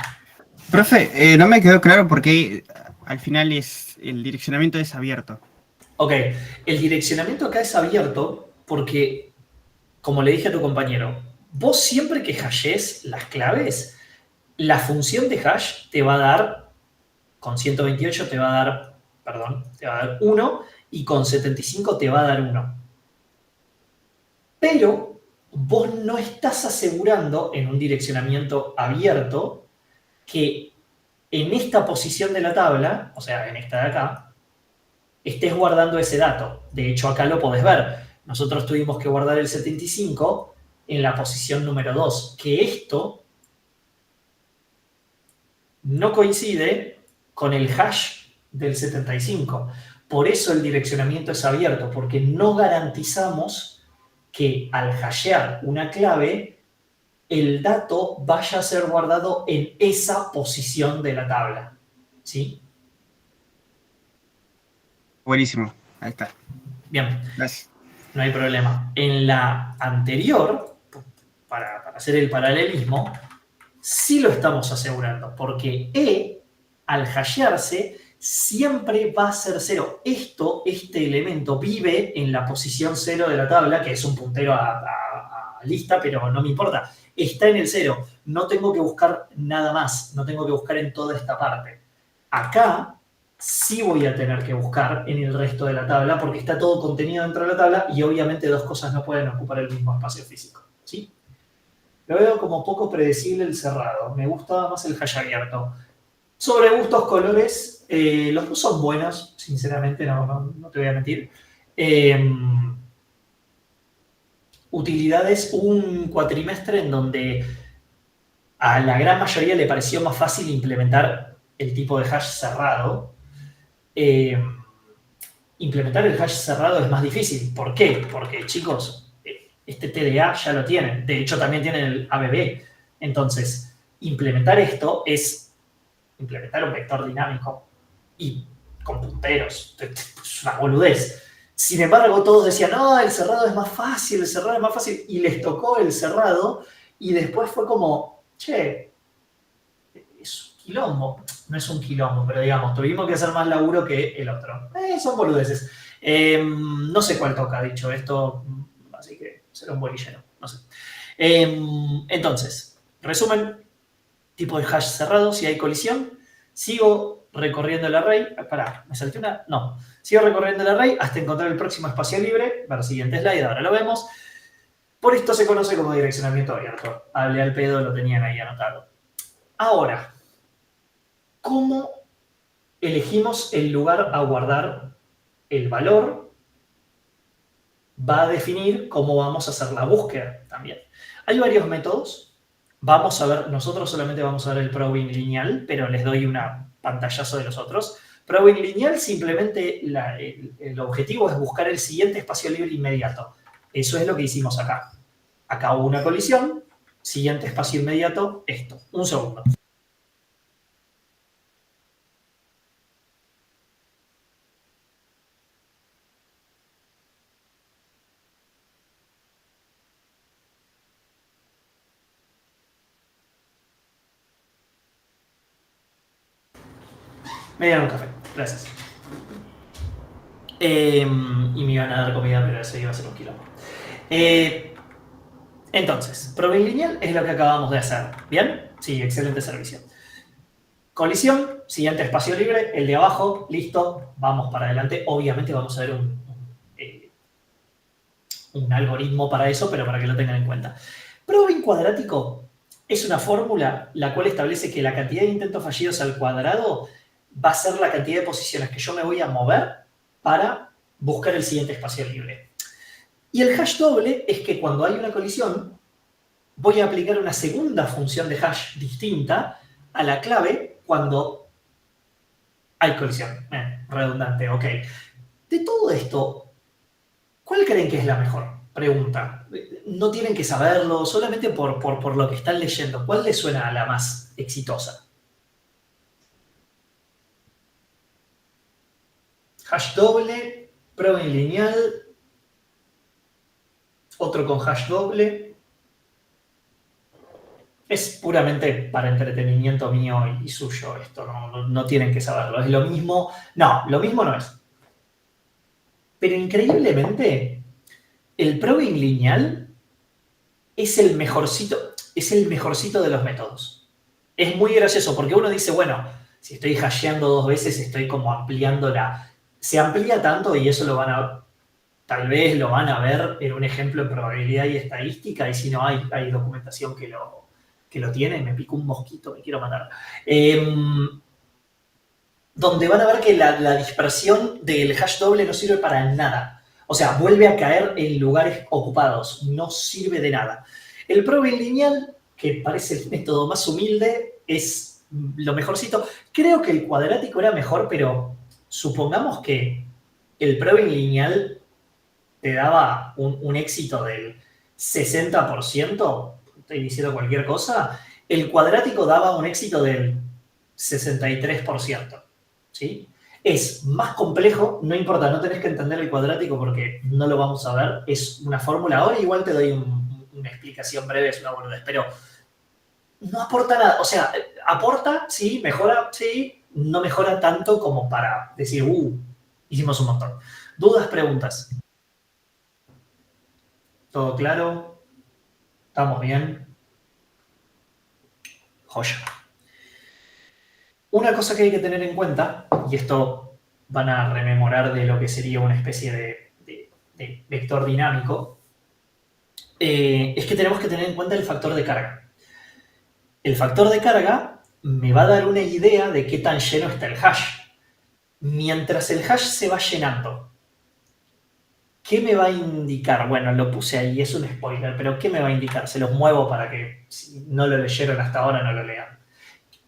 Profe, no me quedó claro por qué al final el direccionamiento es abierto. Ok, el direccionamiento acá es abierto porque, como le dije a tu compañero, vos siempre que hashes las claves, la función de hash te va a dar, con 128 te va a dar, te va a dar 1 y con 75 te va a dar 1. Pero vos no estás asegurando en un direccionamiento abierto que en esta posición de la tabla, o sea, en esta de acá, estés guardando ese dato. De hecho, acá lo podés ver. Nosotros tuvimos que guardar el 75 en la posición número 2, que esto no coincide con el hash del 75. Por eso el direccionamiento es abierto, porque no garantizamos que al hashear una clave, el dato vaya a ser guardado en esa posición de la tabla. ¿Sí? Buenísimo, ahí está. Bien. Gracias. No hay problema. En la anterior, para hacer el paralelismo, sí lo estamos asegurando, porque E, al hashearse, siempre va a ser 0. Este elemento vive en la posición 0 de la tabla, que es un puntero a lista, pero no me importa. Está en el 0. No tengo que buscar nada más. No tengo que buscar en toda esta parte. Acá sí voy a tener que buscar en el resto de la tabla porque está todo contenido dentro de la tabla y obviamente dos cosas no pueden ocupar el mismo espacio físico. ¿Sí? Lo veo como poco predecible el cerrado. Me gusta más el hash abierto. Sobre gustos, colores, los dos son buenos, sinceramente, no te voy a mentir. Utilidades, un cuatrimestre en donde a la gran mayoría le pareció más fácil implementar el tipo de hash cerrado. Implementar el hash cerrado es más difícil. ¿Por qué? Porque, chicos, este TDA ya lo tienen. De hecho, también tienen el ABB. Entonces, implementar esto es implementar un vector dinámico y con punteros. Es una boludez. Sin embargo, todos decían, no, el cerrado es más fácil, el cerrado es más fácil. Y les tocó el cerrado y después fue como, che, es un quilombo. No es un quilombo, pero digamos, tuvimos que hacer más laburo que el otro. Son boludeces. No sé cuál toca, dicho esto, así que será un bolillero, no sé. Entonces, resumen, tipo de hash cerrado, si hay colisión, sigo recorriendo el array. Pará, ¿me salté una? No. Sigo recorriendo el array hasta encontrar el próximo espacio libre. Ver siguiente slide, ahora lo vemos. Por esto se conoce como direccionamiento abierto. Hablé al pedo, lo tenían ahí anotado. Ahora, ¿cómo elegimos el lugar a guardar el valor? Va a definir cómo vamos a hacer la búsqueda también. Hay varios métodos. Vamos a ver, nosotros solamente vamos a ver el probing lineal, pero les doy un pantallazo de los otros. Probing lineal, simplemente el objetivo es buscar el siguiente espacio libre inmediato. Eso es lo que hicimos acá. Acá hubo una colisión, siguiente espacio inmediato, esto. Un segundo. Me dieron un café, gracias. Y me iban a dar comida, pero eso iba a ser un quilombo. Entonces, probing lineal es lo que acabamos de hacer. ¿Bien? Sí, excelente servicio. Colisión, siguiente espacio libre, el de abajo, listo, vamos para adelante. Obviamente vamos a ver un algoritmo para eso, pero para que lo tengan en cuenta. Probing cuadrático es una fórmula la cual establece que la cantidad de intentos fallidos al cuadrado va a ser la cantidad de posiciones que yo me voy a mover para buscar el siguiente espacio libre. Y el hash doble es que cuando hay una colisión, voy a aplicar una segunda función de hash distinta a la clave cuando hay colisión. Redundante, ok. De todo esto, ¿cuál creen que es la mejor? Pregunta. No tienen que saberlo, solamente por lo que están leyendo. ¿Cuál les suena a la más exitosa? Hash doble, probing lineal, otro con hash doble. Es puramente para entretenimiento mío y suyo esto, no tienen que saberlo. Es lo mismo. No, lo mismo no es. Pero increíblemente, el probing lineal es el mejorcito de los métodos. Es muy gracioso porque uno dice, bueno, si estoy hasheando 2 veces, estoy como ampliando se amplía tanto y eso tal vez lo van a ver en un ejemplo en probabilidad y estadística, y si no hay documentación que lo tiene, me pico un mosquito, me quiero matar. Donde van a ver que la dispersión del hash doble no sirve para nada. O sea, vuelve a caer en lugares ocupados, no sirve de nada. El probing lineal, que parece el método más humilde, es lo mejorcito. Creo que el cuadrático era mejor, pero supongamos que el probing lineal te daba un éxito del 60%, estoy diciendo cualquier cosa, el cuadrático daba un éxito del 63%, ¿sí? Es más complejo, no importa, no tenés que entender el cuadrático porque no lo vamos a ver, es una fórmula. Ahora igual te doy una explicación breve, es una boludez, pero no aporta nada. O sea, aporta, sí, mejora, sí, no mejora tanto como para decir, hicimos un montón. ¿Dudas, preguntas? ¿Todo claro? ¿Estamos bien? Joya. Una cosa que hay que tener en cuenta, y esto van a rememorar de lo que sería una especie de vector dinámico, es que tenemos que tener en cuenta el factor de carga. El factor de carga me va a dar una idea de qué tan lleno está el hash. Mientras el hash se va llenando, ¿qué me va a indicar? Bueno, lo puse ahí, es un spoiler, pero ¿qué me va a indicar? Se los muevo para que si no lo leyeron hasta ahora, no lo lean.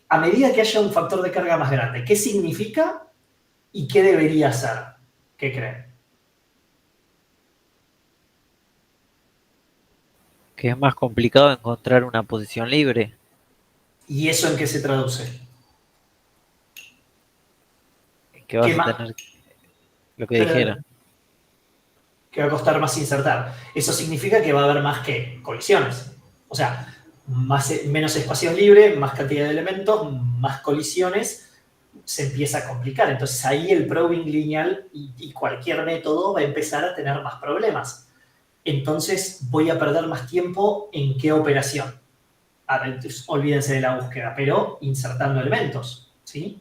A medida que haya un factor de carga más grande, ¿qué significa y qué debería ser? ¿Qué creen? Que es más complicado encontrar una posición libre. ¿Y eso en qué se traduce? Que vas ¿Qué a más? tener lo que dijera. Que va a costar más insertar. Eso significa que va a haber más que colisiones. O sea, menos espacios libres, más cantidad de elementos, más colisiones, se empieza a complicar. Entonces ahí el probing lineal y cualquier método va a empezar a tener más problemas. Entonces voy a perder más tiempo en qué operación. Olvídense de la búsqueda, pero insertando elementos, ¿sí?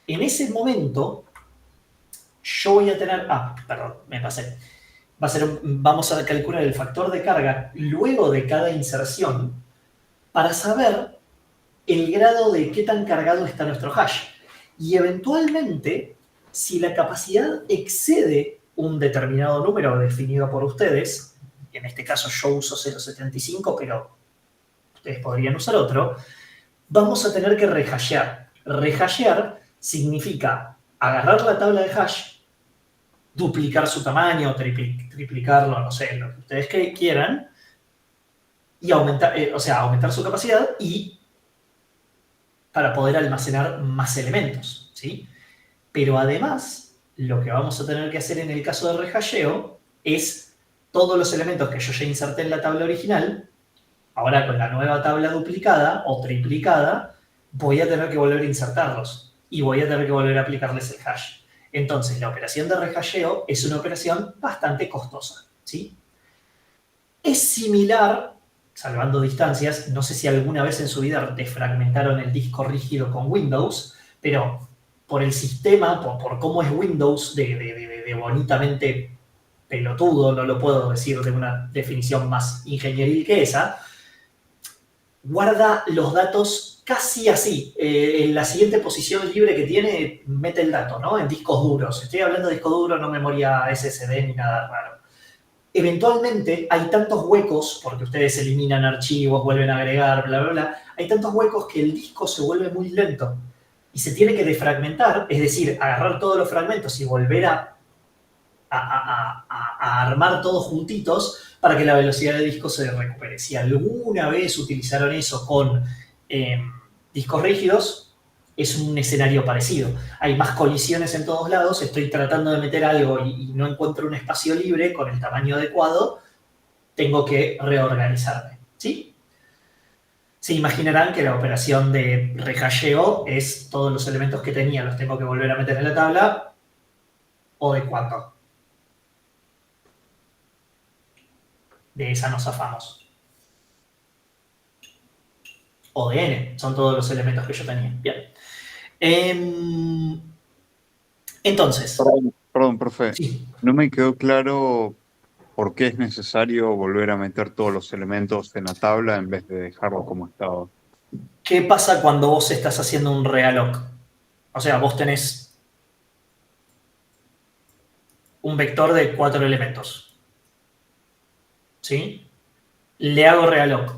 En ese momento, yo voy a tener... perdón, me pasé. Vamos a calcular el factor de carga luego de cada inserción para saber el grado de qué tan cargado está nuestro hash. Y eventualmente, si la capacidad excede un determinado número definido por ustedes, en este caso yo uso 0.75, pero ustedes podrían usar otro, vamos a tener que rehashear. Rehashear significa agarrar la tabla de hash, duplicar su tamaño, triplicarlo, no sé, lo que ustedes quieran, y aumentar su capacidad y para poder almacenar más elementos, ¿sí? Pero además, lo que vamos a tener que hacer en el caso de rehasheo es todos los elementos que yo ya inserté en la tabla original, ahora con la nueva tabla duplicada o triplicada, voy a tener que volver a insertarlos y voy a tener que volver a aplicarles el hash. Entonces, la operación de rehasheo es una operación bastante costosa, ¿sí? Es similar, salvando distancias, no sé si alguna vez en su vida desfragmentaron el disco rígido con Windows, pero por el sistema, por cómo es Windows de bonitamente pelotudo, no lo puedo decir de una definición más ingenieril que esa, guarda los datos casi así. En la siguiente posición libre que tiene, mete el dato, ¿no? En discos duros. Estoy hablando de disco duro, no memoria SSD ni nada raro. Eventualmente hay tantos huecos, porque ustedes eliminan archivos, vuelven a agregar, bla, bla, bla, hay tantos huecos que el disco se vuelve muy lento y se tiene que defragmentar, es decir, agarrar todos los fragmentos y volver a armar todos juntitos para que la velocidad de disco se recupere. Si alguna vez utilizaron eso con discos rígidos, es un escenario parecido. Hay más colisiones en todos lados, estoy tratando de meter algo y no encuentro un espacio libre con el tamaño adecuado, tengo que reorganizarme, ¿sí? Se imaginarán que la operación de rehasheo es todos los elementos que tenía los tengo que volver a meter en la tabla, ¿o de cuánto? De esa nos zafamos. O de n, son todos los elementos que yo tenía. Bien. Entonces. Perdón, profe. Sí. No me quedó claro por qué es necesario volver a meter todos los elementos en la tabla en vez de dejarlo como estaba. ¿Qué pasa cuando vos estás haciendo un realloc? O sea, vos tenés un vector de 4 elementos. ¿Sí? Le hago realloc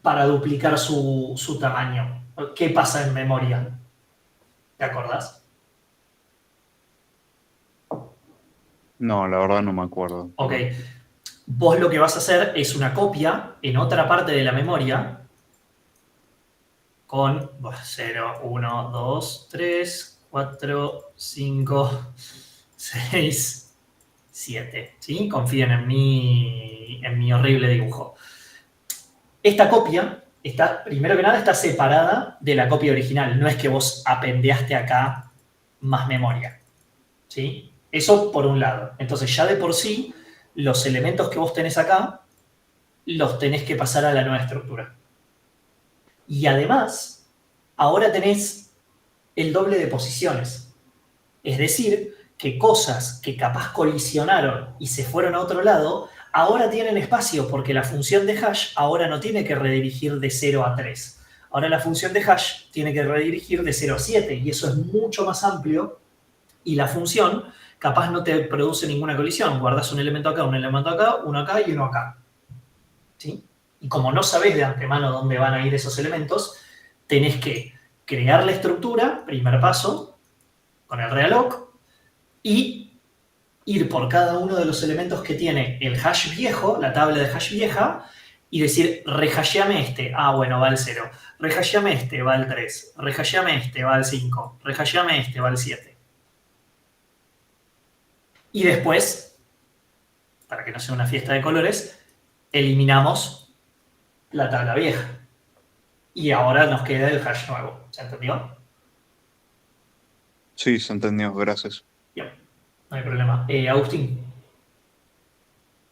para duplicar su tamaño. ¿Qué pasa en memoria? ¿Te acordás? No, la verdad no me acuerdo. Ok. Vos lo que vas a hacer es una copia en otra parte de la memoria con 0, 1, 2, 3, 4, 5, 6, 7. ¿Sí? Confíen en mi horrible dibujo. Esta copia está, primero que nada, está separada de la copia original. No es que vos apendeaste acá más memoria. ¿Sí? Eso por un lado. Entonces ya de por sí, los elementos que vos tenés acá, los tenés que pasar a la nueva estructura. Y además, ahora tenés el doble de posiciones. Es decir, que cosas que capaz colisionaron y se fueron a otro lado, ahora tienen espacio porque la función de hash ahora no tiene que redirigir de 0 a 3. Ahora la función de hash tiene que redirigir de 0 a 7 y eso es mucho más amplio y la función capaz no te produce ninguna colisión. Guardas un elemento acá, uno acá y uno acá. ¿Sí? Y como no sabés de antemano dónde van a ir esos elementos, tenés que crear la estructura, primer paso, con el realloc, y ir por cada uno de los elementos que tiene el hash viejo, la tabla de hash vieja, y decir, rehasheame este. Ah, bueno, va al 0. Rehasheame este, va al 3. Rehasheame este, va al 5. Rehasheame este, va al 7. Y después, para que no sea una fiesta de colores, eliminamos la tabla vieja. Y ahora nos queda el hash nuevo. ¿Se entendió? Sí, se entendió, gracias. Bien, no hay problema. Agustín.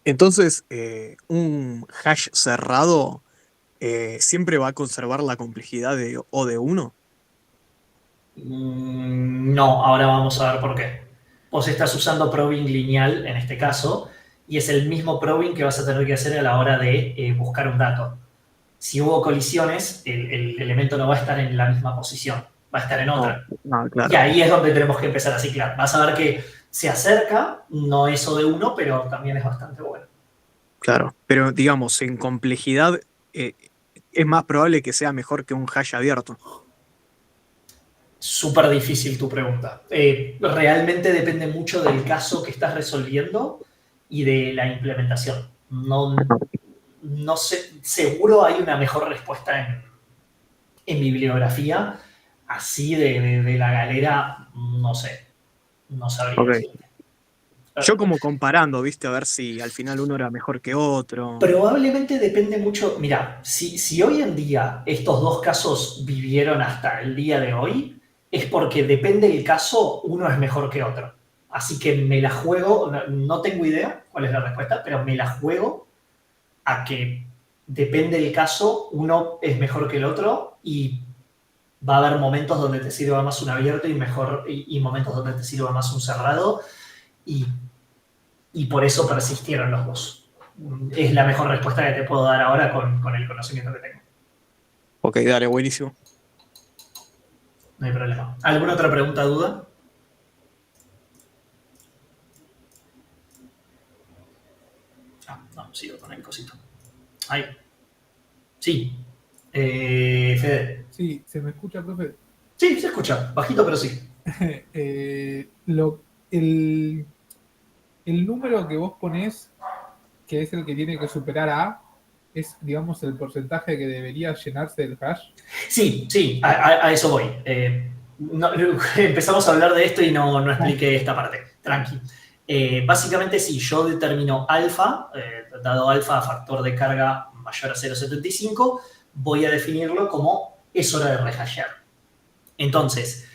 Entonces, un hash cerrado siempre va a conservar la complejidad de O de 1. No, ahora vamos a ver por qué. Vos estás usando probing lineal en este caso y es el mismo probing que vas a tener que hacer a la hora de buscar un dato. Si hubo colisiones, el elemento no va a estar en la misma posición, va a estar en otra. No, claro. Y ahí es donde tenemos que empezar a ciclar. Vas a ver que se acerca, no es O de 1, pero también es bastante bueno. Claro, pero digamos, en complejidad es más probable que sea mejor que un hash abierto. Súper difícil tu pregunta. Realmente depende mucho del caso que estás resolviendo y de la implementación. No sé, seguro hay una mejor respuesta en bibliografía. Así de la galera, no sé. No sabría Ok. decirte. Yo como comparando, ¿viste? A ver si al final uno era mejor que otro. Probablemente depende mucho. Mira, si hoy en día estos dos casos vivieron hasta el día de hoy, es porque depende del caso, uno es mejor que otro. Así que me la juego, no tengo idea cuál es la respuesta, pero me la juego a que depende del caso, uno es mejor que el otro y va a haber momentos donde te sirva más un abierto y momentos donde te sirva más un cerrado y por eso persistieron los dos. Es la mejor respuesta que te puedo dar ahora con el conocimiento que tengo. Ok, dale, buenísimo. No hay problema. ¿Alguna otra pregunta, duda? No, sigo con el cosito. Ahí. Sí. Fede. Sí, ¿se me escucha, profe? Sí, se escucha. Bajito, pero sí. Eh, lo, el, el número que vos ponés, que es el que tiene que superar a A, es, digamos, el porcentaje que debería llenarse del hash. Sí, sí, a eso voy. Empezamos a hablar de esto y no expliqué esta parte. Tranqui. Básicamente, si yo determino alfa, dado alfa a factor de carga mayor a 0,75, voy a definirlo como es hora de rehashear. Entonces,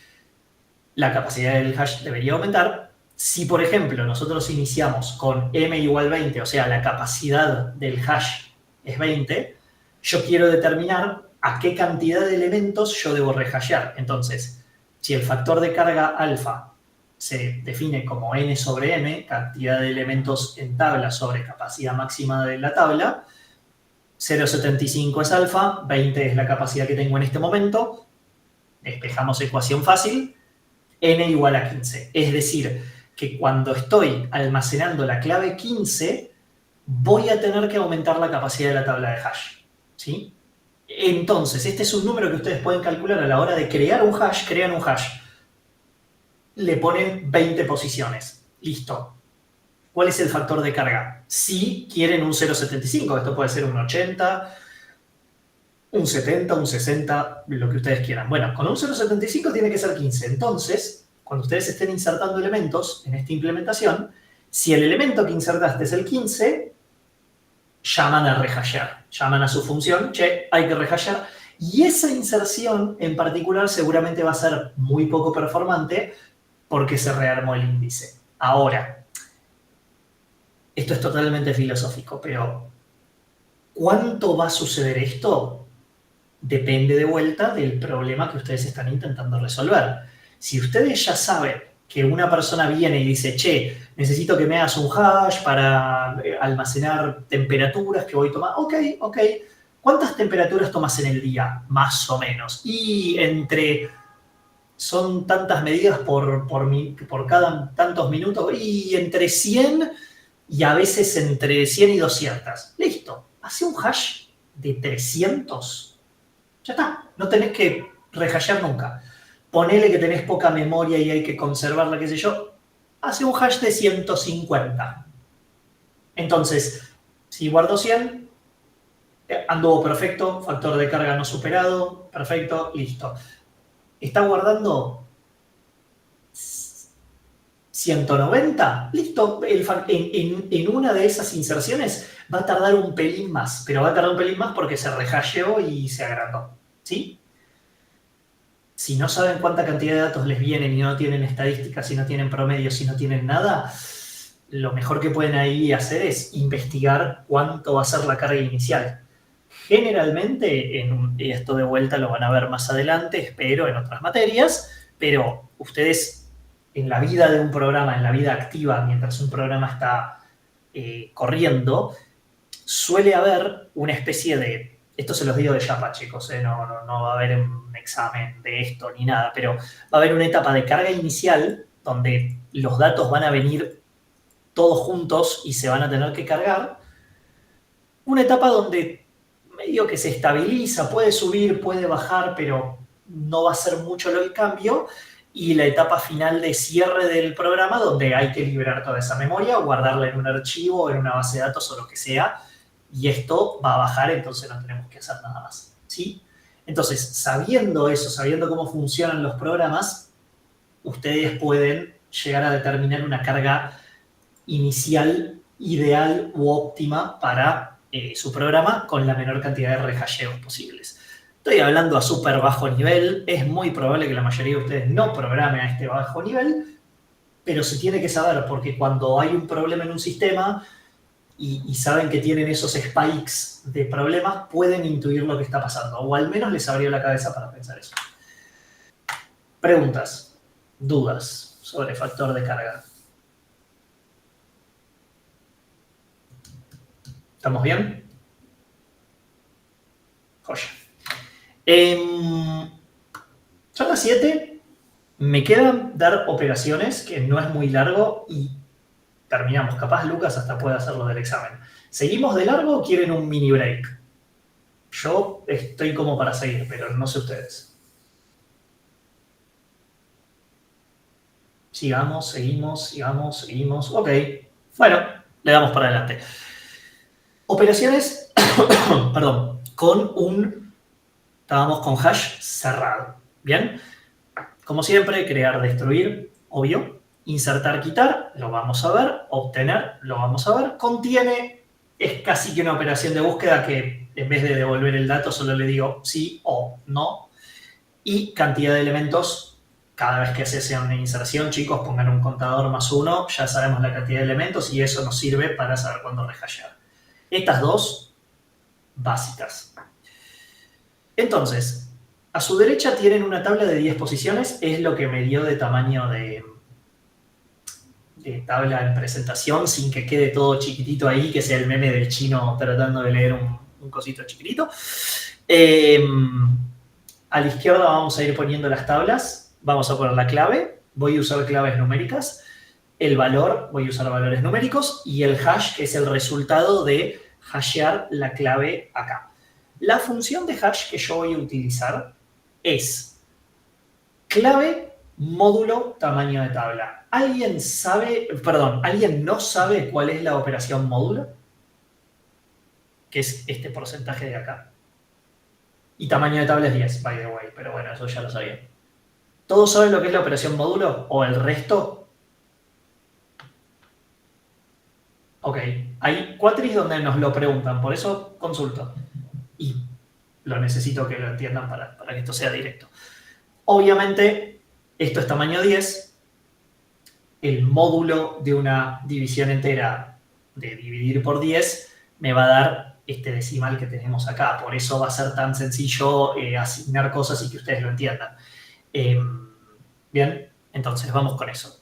la capacidad del hash debería aumentar. Si, por ejemplo, nosotros iniciamos con m igual 20, o sea, la capacidad del hash es 20, yo quiero determinar a qué cantidad de elementos yo debo rehashear. Entonces, si el factor de carga alfa se define como n sobre m, cantidad de elementos en tabla sobre capacidad máxima de la tabla, 0,75 es alfa, 20 es la capacidad que tengo en este momento, despejamos ecuación fácil, n igual a 15. Es decir, que cuando estoy almacenando la clave 15, voy a tener que aumentar la capacidad de la tabla de hash. ¿Sí? Entonces, este es un número que ustedes pueden calcular a la hora de crear un hash. Crean un hash. Le ponen 20 posiciones. Listo. ¿Cuál es el factor de carga? Si quieren un 0,75, esto puede ser un 80, un 70, un 60, lo que ustedes quieran. Bueno, con un 0,75 tiene que ser 15. Entonces, cuando ustedes estén insertando elementos en esta implementación, si el elemento que insertaste es el 15, llaman a rehashear, llaman a su función, che, hay que rehashear, y esa inserción en particular seguramente va a ser muy poco performante porque se rearmó el índice. Ahora, esto es totalmente filosófico, pero ¿cuánto va a suceder esto? Depende de vuelta del problema que ustedes están intentando resolver. Si ustedes ya saben que una persona viene y dice, che, necesito que me hagas un hash para almacenar temperaturas que voy a tomar. Ok. ¿Cuántas temperaturas tomas en el día? Más o menos. Y son tantas medidas por cada tantos minutos, y entre 100 y a veces entre 100 y 200. Listo. Hace un hash de 300. Ya está. No tenés que rehashear nunca. Ponele que tenés poca memoria y hay que conservarla, qué sé yo. Hace un hash de 150. Entonces, si guardo 100, anduvo perfecto, factor de carga no superado, perfecto, listo. Está guardando 190, listo. En una de esas inserciones va a tardar un pelín más, pero va a tardar un pelín más porque se rehasheó y se agrandó. ¿Sí? Si no saben cuánta cantidad de datos les vienen y no tienen estadísticas, si no tienen promedios, si no tienen nada, lo mejor que pueden ahí hacer es investigar cuánto va a ser la carga inicial. Generalmente, y esto de vuelta lo van a ver más adelante, espero, en otras materias, pero ustedes en la vida de un programa, en la vida activa, mientras un programa está corriendo, suele haber una especie de... Esto se los digo de chapa, chicos, no va a haber un examen de esto ni nada, pero va a haber una etapa de carga inicial donde los datos van a venir todos juntos y se van a tener que cargar. Una etapa donde medio que se estabiliza, puede subir, puede bajar, pero no va a ser mucho el cambio. Y la etapa final de cierre del programa donde hay que liberar toda esa memoria, guardarla en un archivo, en una base de datos o lo que sea, y esto va a bajar, entonces no tenemos que hacer nada más, ¿sí? Entonces, sabiendo eso, sabiendo cómo funcionan los programas, ustedes pueden llegar a determinar una carga inicial ideal u óptima para su programa con la menor cantidad de rehasheos posibles. Estoy hablando a súper bajo nivel, es muy probable que la mayoría de ustedes no programen a este bajo nivel, pero se tiene que saber porque cuando hay un problema en un sistema y saben que tienen esos spikes de problemas, pueden intuir lo que está pasando, o al menos les abrió la cabeza para pensar eso. Preguntas, dudas sobre factor de carga. ¿Estamos bien? Joya. Son las 7. Me quedan dar operaciones, que no es muy largo, y terminamos. Capaz Lucas hasta puede hacerlo del examen. ¿Seguimos de largo o quieren un mini break? Yo estoy como para seguir, pero no sé ustedes. Sigamos, seguimos. Ok. Bueno, le damos para adelante. Operaciones, perdón, estábamos con hash cerrado. Bien. Como siempre, crear, destruir, obvio. Insertar, quitar, lo vamos a ver. Obtener, lo vamos a ver. Contiene, es casi que una operación de búsqueda que en vez de devolver el dato solo le digo sí o no. Y cantidad de elementos, cada vez que se hace una inserción, chicos, pongan un contador +1, ya sabemos la cantidad de elementos y eso nos sirve para saber cuándo rehashear. Estas dos, básicas. Entonces, a su derecha tienen una tabla de 10 posiciones, es lo que me dio de tamaño de tabla en presentación, sin que quede todo chiquitito ahí, que sea el meme del chino tratando de leer un cosito chiquitito. A la izquierda vamos a ir poniendo las tablas, vamos a poner la clave, voy a usar claves numéricas, el valor, voy a usar valores numéricos, y el hash, que es el resultado de hashear la clave acá. La función de hash que yo voy a utilizar es clave, módulo, tamaño de tabla. ¿Alguien no sabe cuál es la operación módulo? Que es este porcentaje de acá. Y tamaño de tabla es 10, by the way, pero bueno, eso ya lo sabía. ¿Todos saben lo que es la operación módulo? ¿O el resto? Ok, hay cuatris donde nos lo preguntan, por eso consulto. Y lo necesito que lo entiendan para que esto sea directo. Obviamente, esto es tamaño 10. El módulo de una división entera de dividir por 10 me va a dar este decimal que tenemos acá. Por eso va a ser tan sencillo asignar cosas y que ustedes lo entiendan. Bien, entonces vamos con eso.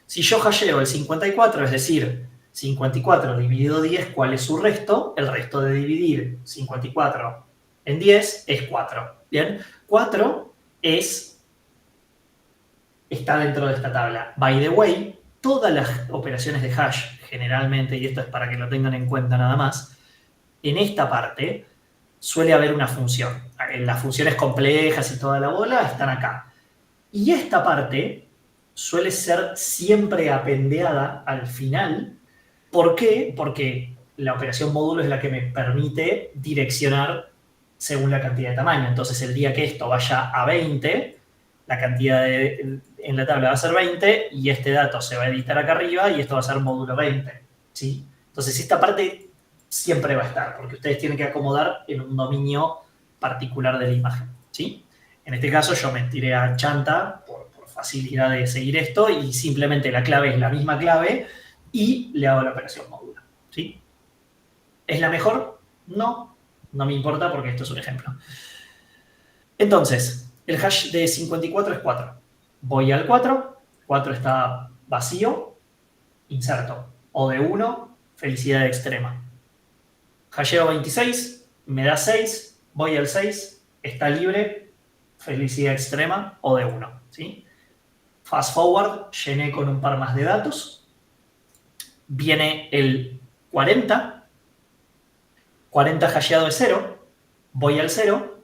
Si yo hasheo el 54, es decir, 54 dividido 10, ¿cuál es su resto? El resto de dividir 54 en 10 es 4. Bien, 4 está dentro de esta tabla. By the way, todas las operaciones de hash, generalmente, y esto es para que lo tengan en cuenta nada más, en esta parte suele haber una función. Las funciones complejas y toda la bola están acá. Y esta parte suele ser siempre apendeada al final. ¿Por qué? Porque la operación módulo es la que me permite direccionar según la cantidad de tamaño. Entonces, el día que esto vaya a 20, la cantidad en la tabla va a ser 20 y este dato se va a editar acá arriba y esto va a ser módulo 20. ¿Sí? Entonces, esta parte siempre va a estar, porque ustedes tienen que acomodar en un dominio particular de la imagen. ¿Sí? En este caso, yo me tiré a chanta por facilidad de seguir esto y simplemente la clave es la misma clave y le hago la operación módulo. ¿Sí? ¿Es la mejor? No me importa porque esto es un ejemplo. Entonces, el hash de 54 es 4. Voy al 4, 4 está vacío, inserto. O de 1, felicidad extrema. Hasheo 26, me da 6, voy al 6, está libre, felicidad extrema, o de 1. ¿Sí? Fast forward, llené con un par más de datos. Viene el 40, 40 hasheado es 0, voy al 0,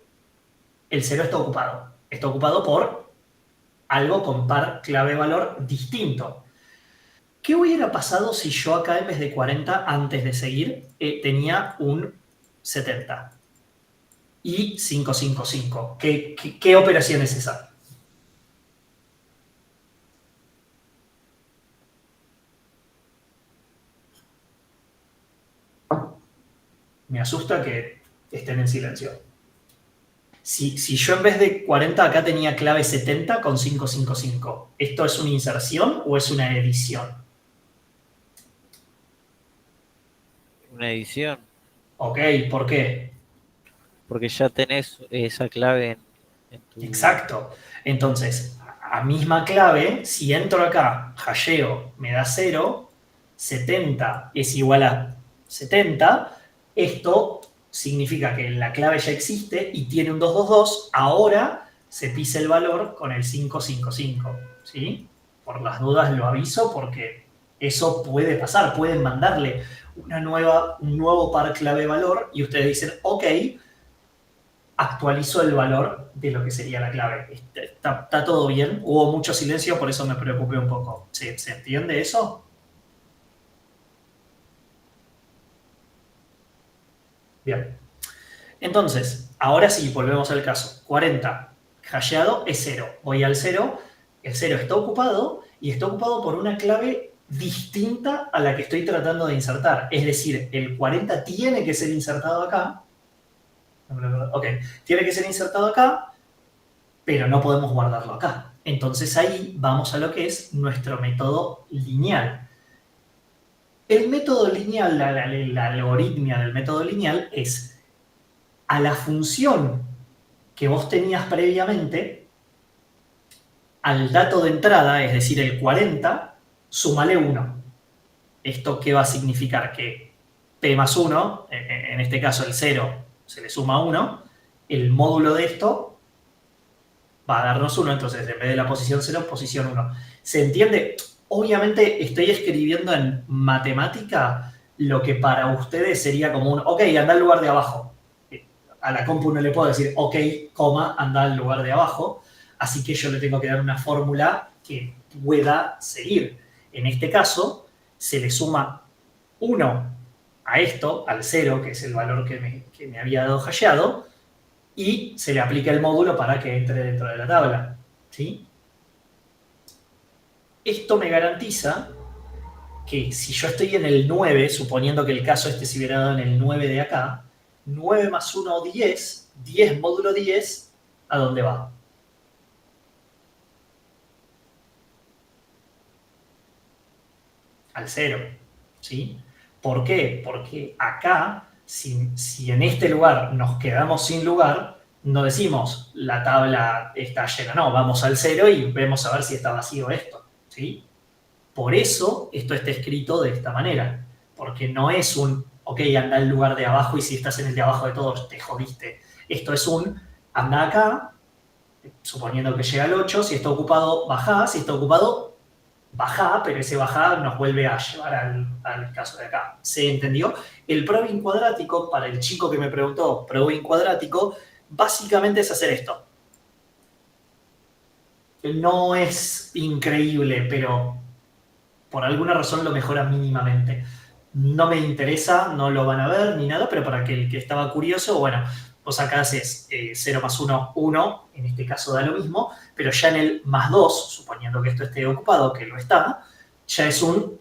el 0 está ocupado. Está ocupado por algo con par clave-valor distinto. ¿Qué hubiera pasado si yo acá en vez de 40, antes de seguir, tenía un 70? Y 555. ¿Qué operación es esa? Me asusta que estén en silencio. Si yo en vez de 40 acá tenía clave 70 con 555, ¿esto es una inserción o es una edición? Una edición. Ok, ¿por qué? Porque ya tenés esa clave en tu... Exacto. Entonces, a misma clave, si entro acá, hasheo, me da 0, 70 es igual a 70, esto significa que la clave ya existe y tiene un 222, ahora se pisa el valor con el 555, ¿sí? Por las dudas lo aviso porque eso puede pasar, pueden mandarle un nuevo par clave valor y ustedes dicen, ok, actualizó el valor de lo que sería la clave. ¿Está todo bien? Hubo mucho silencio, por eso me preocupé un poco. ¿Se entiende eso? Bien. Entonces, ahora sí, volvemos al caso. 40 hasheado es 0. Voy al 0. El 0 está ocupado y está ocupado por una clave distinta a la que estoy tratando de insertar. Es decir, el 40 tiene que ser insertado acá. Ok, tiene que ser insertado acá, pero no podemos guardarlo acá. Entonces ahí vamos a lo que es nuestro método lineal. El método lineal, la algoritmia del método lineal es a la función que vos tenías previamente, al dato de entrada, es decir, el 40, súmale 1. ¿Esto qué va a significar? Que p más 1, en este caso el 0, se le suma 1, el módulo de esto va a darnos 1, entonces en vez de la posición 0, posición 1. ¿Se entiende? Obviamente estoy escribiendo en matemática lo que para ustedes sería como un, ok, anda al lugar de abajo. A la compu no le puedo decir, ok, coma, anda al lugar de abajo, así que yo le tengo que dar una fórmula que pueda seguir. En este caso, se le suma 1 a esto, al 0, que es el valor que me había dado hasheado, y se le aplica el módulo para que entre dentro de la tabla, ¿sí? Esto me garantiza que si yo estoy en el 9, suponiendo que el caso este se hubiera dado en el 9 de acá, 9 más 1, 10, 10 módulo 10, ¿a dónde va? Al 0, ¿sí? ¿Por qué? Porque acá, si en este lugar nos quedamos sin lugar, no decimos la tabla está llena, no, vamos al 0 y vemos a ver si está vacío esto, ¿sí? Por eso esto está escrito de esta manera, porque no es un, ok, anda al lugar de abajo y si estás en el de abajo de todos te jodiste. Esto es un, anda acá, suponiendo que llega al 8, si está ocupado, bajá, si está ocupado, bajá, pero ese bajá nos vuelve a llevar al caso de acá. ¿Se entendió? El probing cuadrático, para el chico que me preguntó, probing cuadrático, básicamente es hacer esto. No es increíble, pero por alguna razón lo mejora mínimamente. No me interesa, no lo van a ver ni nada, pero para el que estaba curioso, bueno, vos acá haces 0 más 1, 1, en este caso da lo mismo, pero ya en el más 2, suponiendo que esto esté ocupado, que lo está, ya es un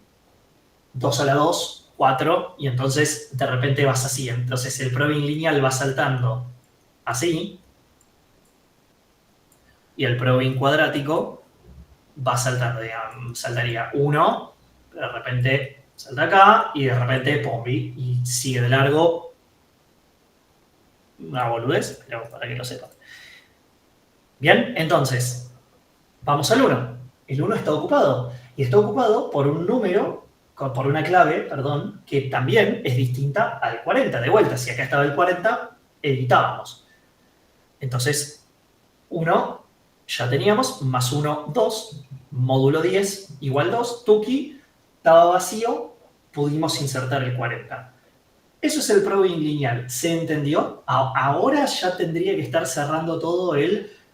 2 a la 2, 4, y entonces de repente vas así. Entonces el probing lineal va saltando así, y el probing cuadrático va saltando, digamos, saltaría 1, pero de repente salta acá, y de repente pombi, y sigue de largo. Una boludez, pero para que lo sepan. Bien, entonces, vamos al 1. El 1 está ocupado, y está ocupado por un número, por una clave, perdón, que también es distinta al 40. De vuelta, si acá estaba el 40, editábamos. Entonces, 1 ya teníamos, más 1, 2, módulo 10 igual 2, tuki, estaba vacío, pudimos insertar el 40. Eso es el probing lineal, ¿se entendió? Ahora ya tendría que estar cerrando todo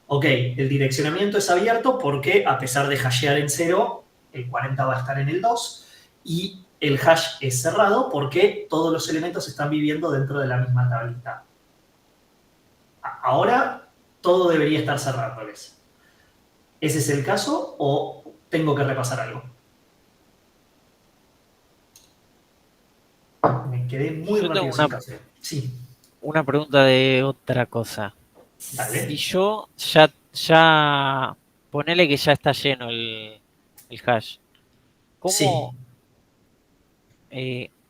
ok, el direccionamiento es abierto porque a pesar de hashear en 0, el 40 va a estar en el 2, y el hash es cerrado porque todos los elementos están viviendo dentro de la misma tablita. Ahora todo debería estar cerrado, ¿ves? ¿Ese es el caso o tengo que repasar algo? Me quedé muy Yo tengo rápido. Sí, una pregunta de otra cosa. dale. Si yo ya ponele que ya está lleno el hash. ¿Cómo? Sí.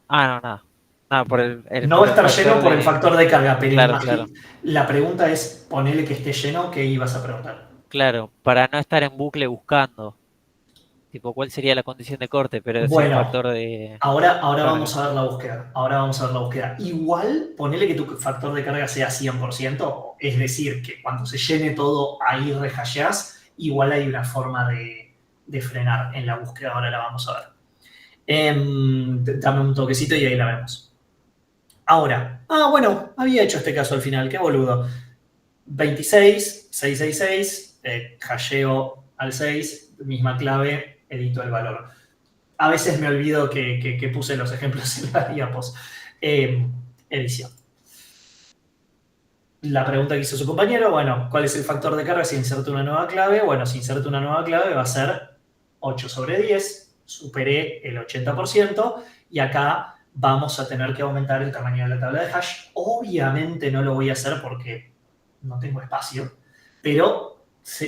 No, nada. Nada, por el No por va a el estar factor lleno por de- el factor de carga, pero Claro, claro. la pregunta es, ponele que esté lleno, ¿qué ibas a preguntar? Claro, para no estar en bucle buscando. tipo, ¿cuál sería la condición de corte? Pero es Bueno, un factor de ahora carga. vamos a ver la búsqueda. Ahora vamos a ver la búsqueda. Igual, ponele que tu factor de carga sea 100%, es decir, que cuando se llene todo, ahí rehasheás, igual hay una forma de frenar en la búsqueda. Ahora la vamos a ver. Dame un toquecito y ahí la vemos. Ahora, bueno, había hecho este caso al final, qué boludo. 26, 666, hasheo al 6, misma clave, edito el valor. A veces me olvido que puse los ejemplos en las diapos. Edición. La pregunta que hizo su compañero, bueno, ¿cuál es el factor de carga si inserto una nueva clave? Bueno, si inserto una nueva clave va a ser 8 sobre 10, superé el 80% y acá vamos a tener que aumentar el tamaño de la tabla de hash. Obviamente no lo voy a hacer porque no tengo espacio, pero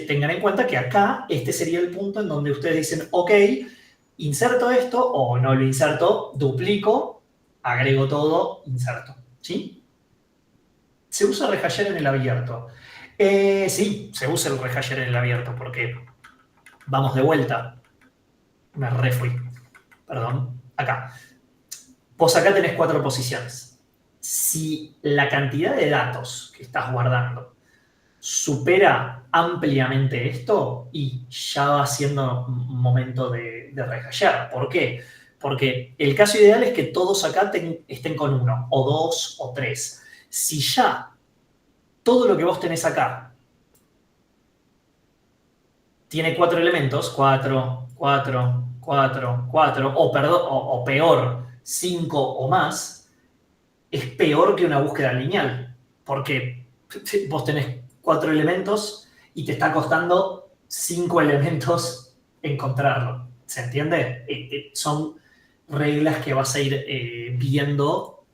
tengan en cuenta que acá este sería el punto en donde ustedes dicen, ok, inserto esto o no lo inserto, duplico, agrego todo, inserto. ¿Sí? ¿Se usa rehasher en el abierto? Sí, se usa el rehasher en el abierto porque vamos de vuelta. Me refui. Perdón. Acá. Vos acá tenés 4 posiciones. Si la cantidad de datos que estás guardando supera ampliamente esto y ya va siendo un momento de rehashear. ¿Por qué? Porque el caso ideal es que todos acá estén con 1, o 2, o 3. Si ya todo lo que vos tenés acá tiene 4 elementos, 4, 4, 4, 4, o peor, 5 o más, es peor que una búsqueda lineal. Porque vos tenés 4 elementos y te está costando 5 elementos encontrarlo. ¿Se entiende? Son reglas que vas a ir viendo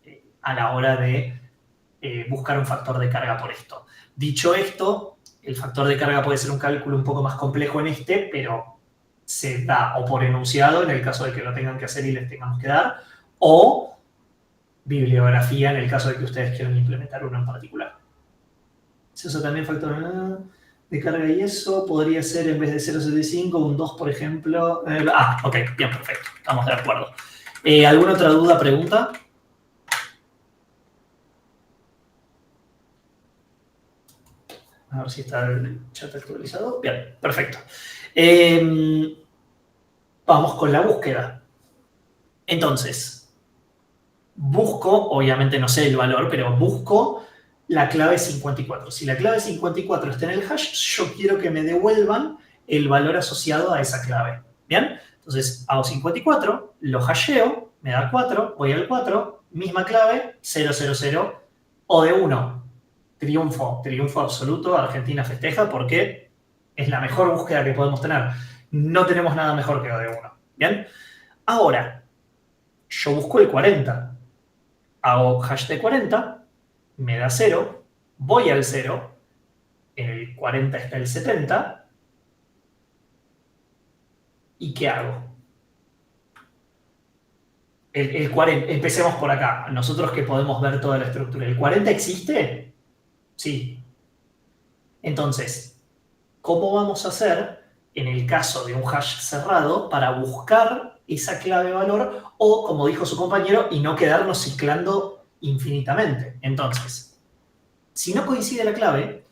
a la hora de buscar un factor de carga por esto. Dicho esto, el factor de carga puede ser un cálculo un poco más complejo en este, pero se da o por enunciado, en el caso de que lo tengan que hacer y les tengamos que dar, o bibliografía en el caso de que ustedes quieran implementar uno en particular. Se usa también factor de carga y eso podría ser en vez de 0,75 un 2, por ejemplo. Ok, bien, perfecto. Estamos de acuerdo. ¿Alguna otra duda, pregunta? A ver si está el chat actualizado. Bien, perfecto. Vamos con la búsqueda. Entonces, busco, obviamente no sé el valor, pero busco la clave 54. Si la clave 54 está en el hash, yo quiero que me devuelvan el valor asociado a esa clave. ¿Bien? Entonces, hago 54, lo hasheo, me da 4, voy al 4, misma clave, 000 o de 1. Triunfo absoluto, Argentina festeja porque es la mejor búsqueda que podemos tener. No tenemos nada mejor que lo de 1. ¿Bien? Ahora, yo busco el 40. Hago hash de 40, me da 0, voy al 0, en el 40 está el 70, ¿y qué hago? El 40, empecemos por acá, nosotros que podemos ver toda la estructura. ¿El 40 existe? Sí. Entonces, ¿cómo vamos a hacer en el caso de un hash cerrado para buscar esa clave valor o, como dijo su compañero, y no quedarnos ciclando infinitamente? Entonces, si no coincide la clave,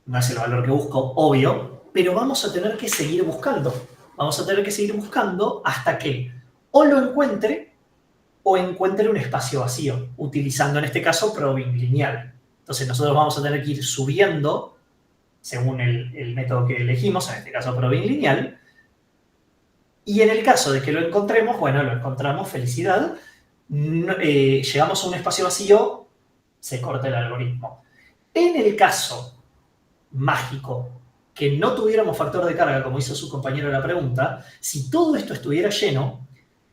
no es el valor que busco, obvio, pero vamos a tener que seguir buscando. Vamos a tener que seguir buscando hasta que o lo encuentre o encuentre un espacio vacío, utilizando en este caso probing lineal. Entonces nosotros vamos a tener que ir subiendo según el método que elegimos, en este caso probing lineal, y en el caso de que lo encontremos, bueno, lo encontramos, felicidad, llegamos a un espacio vacío, se corta el algoritmo. En el caso mágico que no tuviéramos factor de carga, como hizo su compañero en la pregunta, si todo esto estuviera lleno,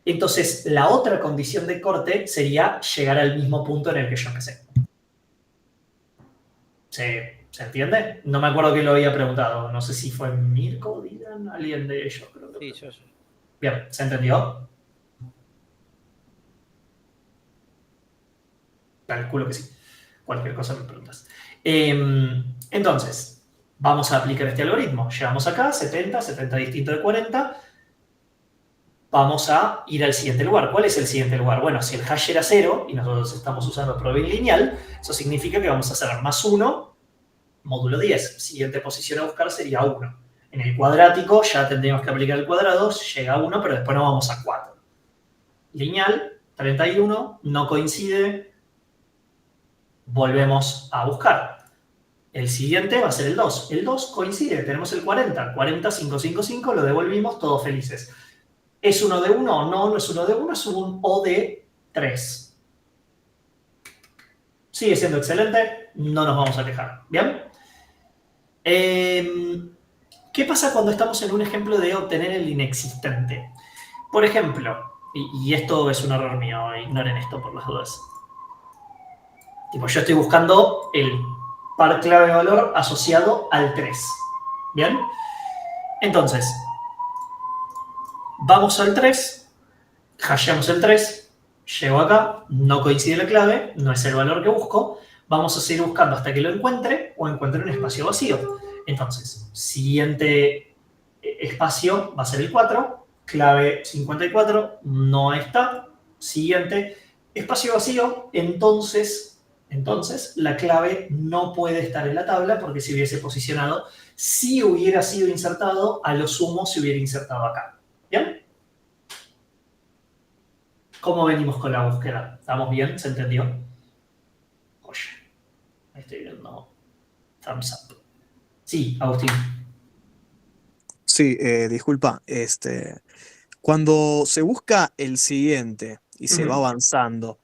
entonces la otra condición de corte sería llegar al mismo punto en el que yo empecé. ¿Se entiende? No me acuerdo quién lo había preguntado. No sé si fue Mirko, Dylan, alguien de ellos. Creo que Sí, yo. Bien, ¿se entendió? Calculo que sí. Cualquier cosa me preguntas. Entonces, Vamos a aplicar este algoritmo. Llegamos acá, 70, 70 distinto de 40. Vamos a ir al siguiente lugar. ¿Cuál es el siguiente lugar? Bueno, si el hash era 0 y nosotros estamos usando probabilidad lineal, eso significa que vamos a hacer más 1 módulo 10. Siguiente posición a buscar sería 1. En el cuadrático ya tendríamos que aplicar el cuadrado, llega a 1, pero después nos vamos a 4. Lineal, 31, no coincide, volvemos a buscar. El siguiente va a ser el 2. El 2 coincide, tenemos el 40. 40, 5, 5, 5, lo devolvimos, todos felices. ¿Es uno de 1? No, no es uno de 1, es un O de 3. Sigue siendo excelente, no nos vamos a quejar. ¿Bien? ¿Qué pasa cuando estamos en un ejemplo de obtener el inexistente? Por ejemplo, y esto es un error mío, ignoren esto por las dudas. Tipo, yo estoy buscando el par clave valor asociado al 3. ¿Bien? Entonces, vamos al 3, hasheamos el 3, llego acá, no coincide la clave, no es el valor que busco, vamos a seguir buscando hasta que lo encuentre o encuentre un espacio vacío. Entonces, siguiente espacio va a ser el 4, clave 54, no está, siguiente espacio vacío, entonces la clave no puede estar en la tabla porque si hubiese posicionado, si hubiera sido insertado, a lo sumo se hubiera insertado acá. ¿Bien? ¿Cómo venimos con la búsqueda? ¿Estamos bien? ¿Se entendió? Oye, ahí estoy viendo thumbs up. Sí, Agustín. Sí, disculpa, cuando se busca el siguiente y se va avanzando,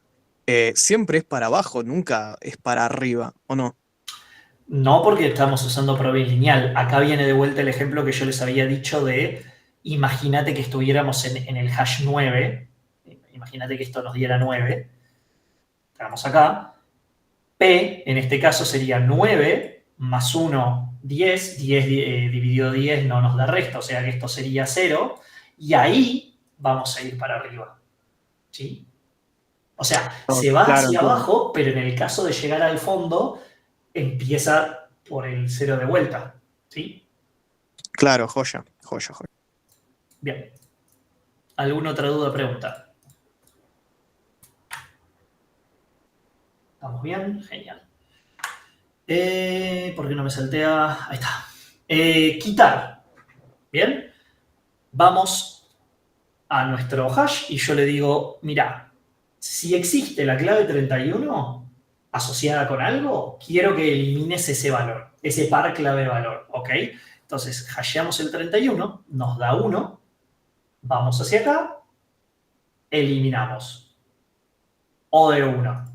siempre es para abajo, nunca es para arriba, ¿o no? No, porque estamos usando probabilidad lineal. Acá viene de vuelta el ejemplo que yo les había dicho de, imagínate que estuviéramos en el hash 9, imagínate que esto nos diera 9, estamos acá, P en este caso sería 9 más 1, 10, 10 dividido 10 no nos da resto, o sea que esto sería 0, y ahí vamos a ir para arriba, ¿sí? O sea, se va hacia abajo, pero en el caso de llegar al fondo, empieza por el 0 de vuelta, ¿sí? Claro, joya, joya, joya. Bien. ¿Alguna otra duda o pregunta? ¿Estamos bien? Genial. ¿Por qué no me saltea? Ahí está. Quitar. ¿Bien? Vamos a nuestro hash y yo le digo, mira, si existe la clave 31 asociada con algo, quiero que elimines ese valor, ese par clave valor, ¿ok? Entonces, hasheamos el 31, nos da 1, vamos hacia acá, eliminamos. O de 1.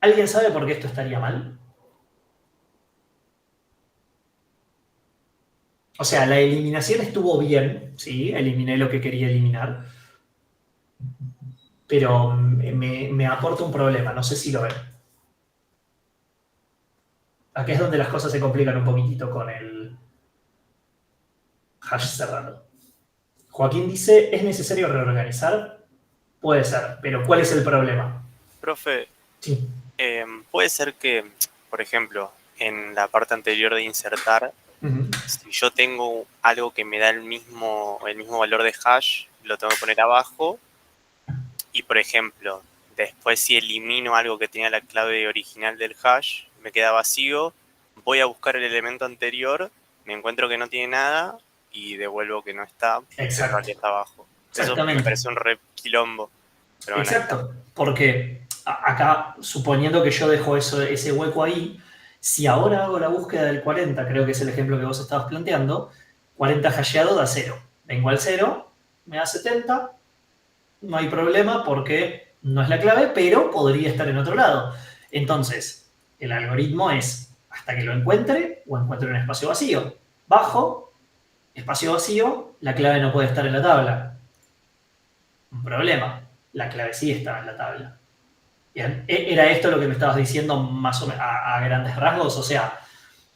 ¿Alguien sabe por qué esto estaría mal? O sea, la eliminación estuvo bien, ¿sí? Eliminé lo que quería eliminar. Pero me aporta un problema, no sé si lo ven. Aquí es donde las cosas se complican un poquitito con el hash cerrado. Joaquín dice, ¿es necesario reorganizar? Puede ser, pero ¿cuál es el problema? Profe, Sí. puede ser que, por ejemplo, en la parte anterior de insertar, si yo tengo algo que me da el mismo valor de hash, lo tengo que poner abajo. Y, por ejemplo, después si elimino algo que tenía la clave original del hash, me queda vacío, voy a buscar el elemento anterior, me encuentro que no tiene nada y devuelvo que no está, Exacto. que está abajo. Eso Exactamente. me parece un re quilombo. Pero bueno, exacto, porque acá, suponiendo que yo dejo ese hueco ahí, si ahora hago la búsqueda del 40, creo que es el ejemplo que vos estabas planteando, 40 hasheado da 0. Vengo al 0, me da 70, no hay problema porque no es la clave, pero podría estar en otro lado. Entonces, el algoritmo es hasta que lo encuentre o encuentre un espacio vacío. Bajo, espacio vacío, la clave no puede estar en la tabla. Un problema. La clave sí está en la tabla. Bien. ¿Era esto lo que me estabas diciendo más o menos a grandes rasgos? O sea,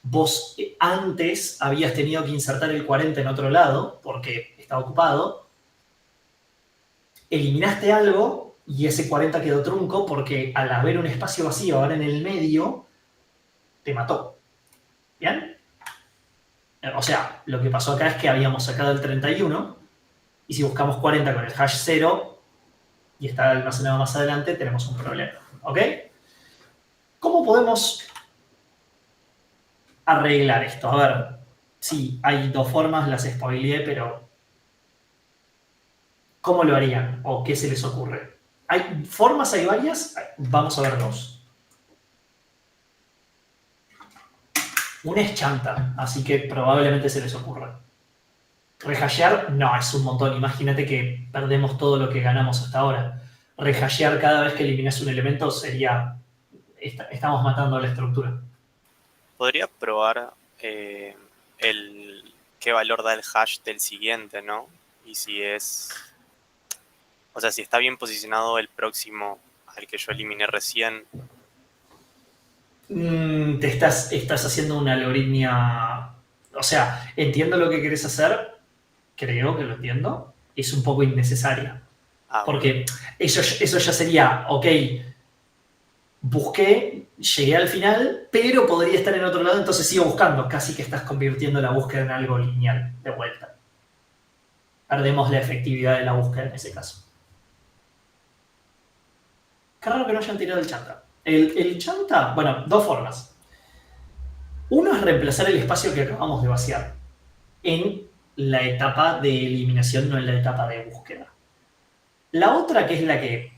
vos antes habías tenido que insertar el 40 en otro lado porque estaba ocupado, eliminaste algo y ese 40 quedó trunco porque al haber un espacio vacío ahora en el medio, te mató. ¿Bien? O sea, lo que pasó acá es que habíamos sacado el 31 y si buscamos 40 con el hash 0 y está almacenado más adelante, tenemos un problema. ¿Ok? ¿Cómo podemos arreglar esto? A ver, sí, hay dos formas, las spoileé, pero ¿cómo lo harían? ¿O qué se les ocurre? ¿Hay formas? ¿Hay varias? Vamos a ver dos. Una es chanta, así que probablemente se les ocurra. Rehashear, no, es un montón. Imagínate que perdemos todo lo que ganamos hasta ahora. Rehashear cada vez que eliminas un elemento sería... Estamos matando la estructura. Podría probar qué valor da el hash del siguiente, ¿no? Y si es... O sea, si está bien posicionado el próximo al que yo eliminé recién. Te estás haciendo una algoritmia... O sea, entiendo lo que querés hacer, creo que lo entiendo, es un poco innecesaria. Porque eso ya sería, ok, busqué, llegué al final, pero podría estar en otro lado, entonces sigo buscando. Casi que estás convirtiendo la búsqueda en algo lineal, de vuelta. Perdemos la efectividad de la búsqueda en ese caso. Qué raro que no hayan tirado el chanta. El chanta, bueno, dos formas. Uno es reemplazar el espacio que acabamos de vaciar en la etapa de eliminación, no en la etapa de búsqueda. La otra, que es la que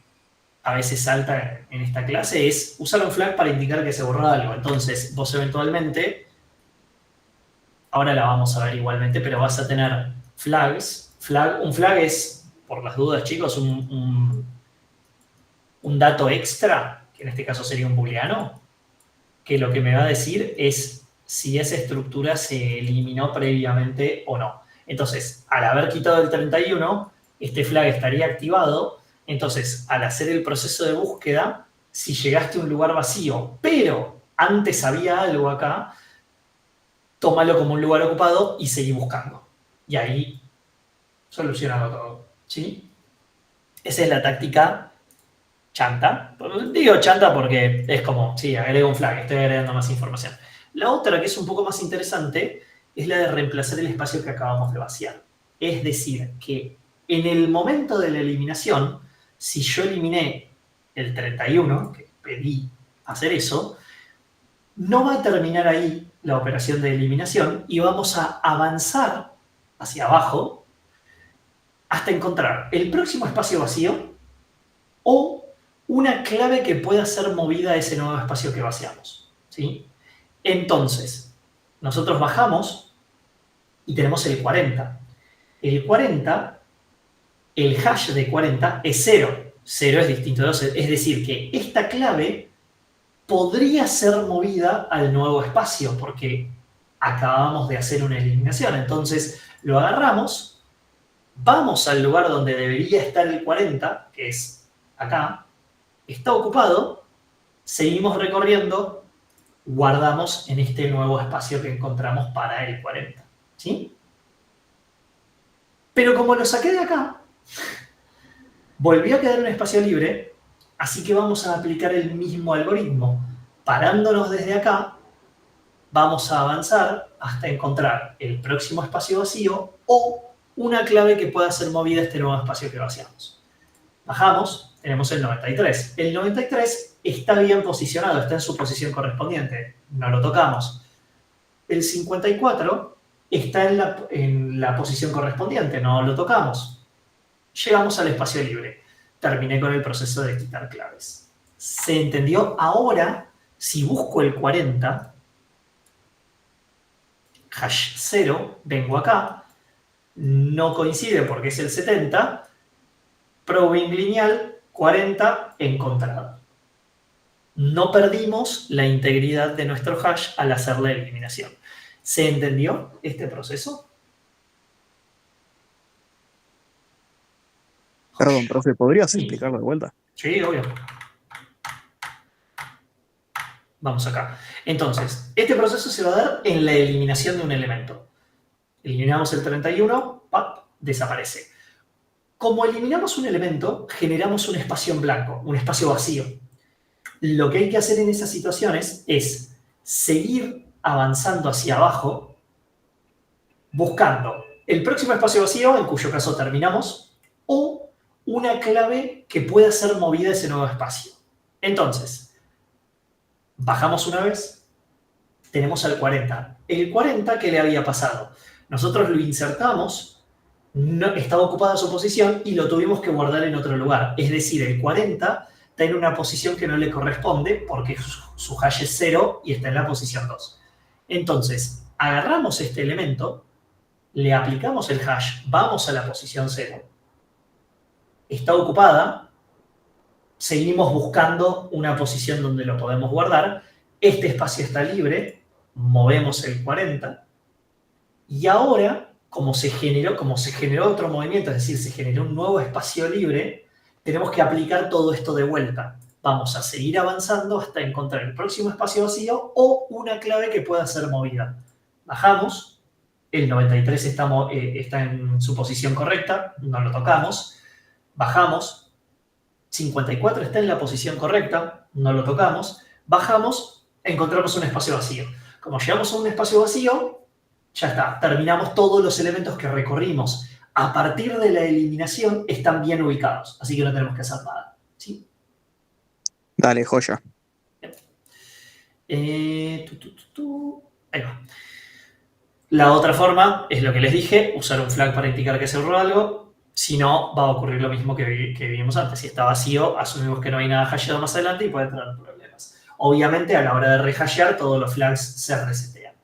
a veces salta en esta clase, es usar un flag para indicar que se borró algo. Entonces, vos eventualmente, ahora la vamos a ver igualmente, pero vas a tener flags. Un flag es, por las dudas, chicos, un dato extra, que en este caso sería un booleano, que lo que me va a decir es si esa estructura se eliminó previamente o no. Entonces, al haber quitado el 31, este flag estaría activado. Entonces, al hacer el proceso de búsqueda, si llegaste a un lugar vacío, pero antes había algo acá, tómalo como un lugar ocupado y seguí buscando. Y ahí, solucionado todo. ¿Sí? Esa es la táctica chanta. Digo chanta porque es como, sí, agrego un flag, estoy agregando más información. La otra, que es un poco más interesante, es la de reemplazar el espacio que acabamos de vaciar. Es decir, que en el momento de la eliminación, si yo eliminé el 31, que pedí hacer eso, no va a terminar ahí la operación de eliminación y vamos a avanzar hacia abajo hasta encontrar el próximo espacio vacío o una clave que pueda ser movida a ese nuevo espacio que vaciamos. ¿Sí? Entonces, nosotros bajamos y tenemos el 40. El 40, el hash de 40 es 0. 0 es distinto de 12. Es decir, que esta clave podría ser movida al nuevo espacio porque acabamos de hacer una eliminación. Entonces, lo agarramos, vamos al lugar donde debería estar el 40, que es acá, está ocupado, seguimos recorriendo, guardamos en este nuevo espacio que encontramos para el 40. ¿Sí? Pero como lo saqué de acá, volvió a quedar un espacio libre, así que vamos a aplicar el mismo algoritmo. Parándonos desde acá, vamos a avanzar hasta encontrar el próximo espacio vacío o una clave que pueda ser movida a este nuevo espacio que vaciamos. Bajamos, tenemos el 93. El 93 está bien posicionado, está en su posición correspondiente, no lo tocamos. El 54 está en la posición correspondiente, no lo tocamos. Llegamos al espacio libre. Terminé con el proceso de quitar claves. ¿Se entendió? Ahora, si busco el 40, hash 0, vengo acá, no coincide porque es el 70, probing lineal, 40, encontrado. No perdimos la integridad de nuestro hash al hacer la eliminación. ¿Se entendió este proceso? Perdón, profe, ¿podrías explicarlo de vuelta? Sí, obvio. Vamos acá. Entonces, este proceso se va a dar en la eliminación de un elemento. Eliminamos el 31, ¡pap!, desaparece. Como eliminamos un elemento, generamos un espacio en blanco, un espacio vacío. Lo que hay que hacer en esas situaciones es seguir avanzando hacia abajo buscando el próximo espacio vacío, en cuyo caso terminamos, o una clave que pueda ser movida a ese nuevo espacio. Entonces, bajamos una vez, tenemos al 40. El 40, ¿qué le había pasado? Nosotros lo insertamos, no, estaba ocupada su posición y lo tuvimos que guardar en otro lugar. Es decir, el 40 está en una posición que no le corresponde porque su hash es 0 y está en la posición 2. Entonces, agarramos este elemento, le aplicamos el hash, vamos a la posición 0, está ocupada, seguimos buscando una posición donde lo podemos guardar, este espacio está libre, movemos el 40, y ahora, como se generó otro movimiento, es decir, se generó un nuevo espacio libre, tenemos que aplicar todo esto de vuelta. Vamos a seguir avanzando hasta encontrar el próximo espacio vacío o una clave que pueda ser movida. Bajamos, el 93 está en su posición correcta, no lo tocamos. Bajamos, 54 está en la posición correcta, no lo tocamos. Bajamos, encontramos un espacio vacío. Como llegamos a un espacio vacío, ya está, terminamos todos los elementos que recorrimos. A partir de la eliminación están bien ubicados, así que no tenemos que hacer nada. ¿Sí? Dale, joya. Ahí va. La otra forma es lo que les dije, usar un flag para indicar que se borró algo. Si no, va a ocurrir lo mismo que vimos antes. Si está vacío, asumimos que no hay nada hasheado más adelante y puede tener problemas. Obviamente, a la hora de rehashear, todos los flags se resetean.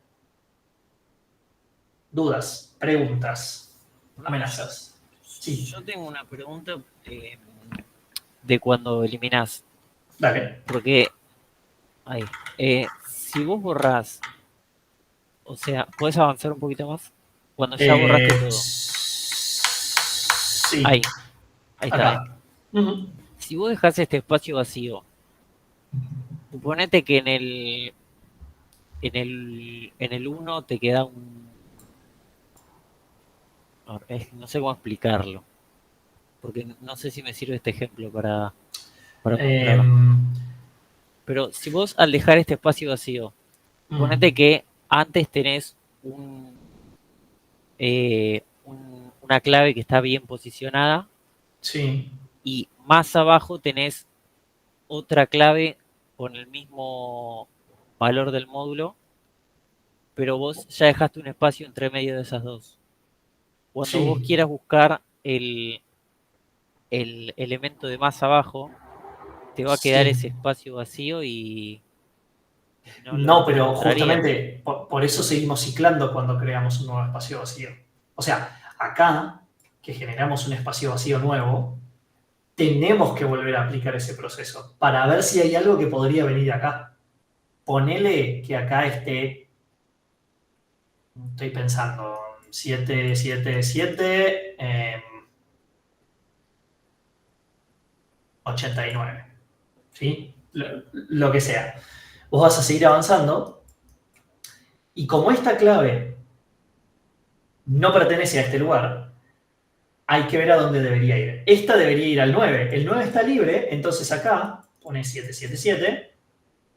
¿Dudas? ¿Preguntas? ¿Amenazas? Sí. Yo tengo una pregunta de cuando eliminás. Dale. Porque, si vos borrás, o sea, ¿podés avanzar un poquito más? Cuando ya borraste todo. Sí. Ahí está. Acá. Uh-huh. Si vos dejás este espacio vacío, suponete que en el 1 te queda un... no sé cómo explicarlo. Porque no sé si me sirve este ejemplo para pero si vos al dejar este espacio vacío, suponete que antes tenés una clave que está bien posicionada. Sí. Y más abajo tenés otra clave con el mismo valor del módulo, pero vos ya dejaste un espacio entre medio de esas dos. Cuando vos quieras buscar el elemento de más abajo, te va a quedar ese espacio vacío y... No, pero justamente por eso seguimos ciclando cuando creamos un nuevo espacio vacío. O sea, acá, que generamos un espacio vacío nuevo, tenemos que volver a aplicar ese proceso para ver si hay algo que podría venir acá. Ponele que acá esté, estoy pensando, 7, 7, 7, 89. ¿Sí? Lo que sea. Vos vas a seguir avanzando y como esta clave no pertenece a este lugar, hay que ver a dónde debería ir. Esta debería ir al 9. El 9 está libre, entonces acá pones 777,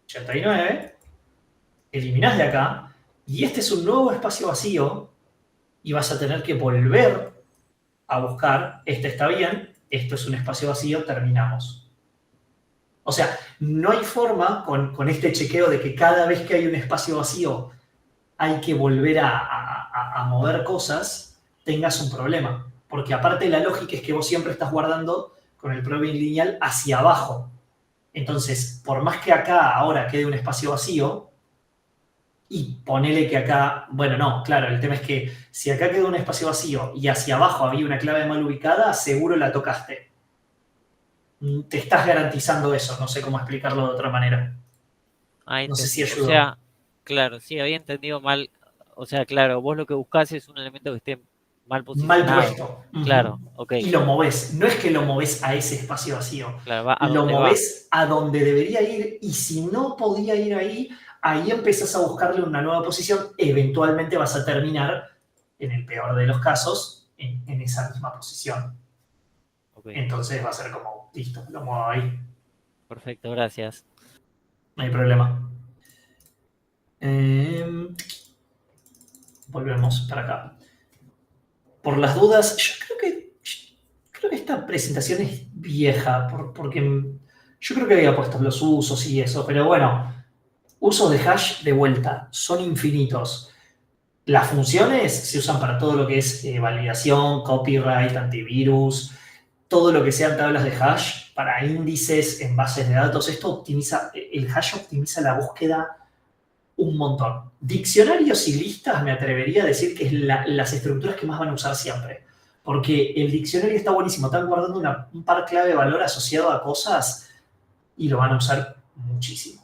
89, eliminás de acá, y este es un nuevo espacio vacío, y vas a tener que volver a buscar, este está bien, esto es un espacio vacío, terminamos. O sea, no hay forma con este chequeo de que cada vez que hay un espacio vacío hay que volver a mover cosas, tengas un problema. Porque aparte la lógica es que vos siempre estás guardando con el probing lineal hacia abajo. Entonces, por más que acá ahora quede un espacio vacío, y ponele que acá, bueno, no, claro, el tema es que si acá quedó un espacio vacío y hacia abajo había una clave mal ubicada, seguro la tocaste. Te estás garantizando eso, no sé cómo explicarlo de otra manera. No sé si ayudó. O sea, claro, sí, había entendido mal. O sea, claro, vos lo que buscás es un elemento que esté mal posicionado. Mal puesto. Claro, ok. Y lo movés. No es que lo movés a ese espacio vacío. Claro, lo movés a donde debería ir y si no podía ir ahí, ahí empezás a buscarle una nueva posición. Eventualmente vas a terminar, en el peor de los casos, en esa misma posición. Okay. Entonces va a ser como, listo, lo muevo ahí. Perfecto, gracias. No hay problema. volvemos para acá. Por las dudas, yo creo que esta presentación es vieja, porque yo creo que había puesto los usos y eso, pero bueno, usos de hash de vuelta, son infinitos. Las funciones se usan para todo lo que es validación, copyright, antivirus, todo lo que sean tablas de hash, para índices en bases de datos. El hash optimiza la búsqueda un montón. Diccionarios y listas me atrevería a decir que es las estructuras que más van a usar siempre. Porque el diccionario está buenísimo, están guardando un par clave de valor asociado a cosas y lo van a usar muchísimo.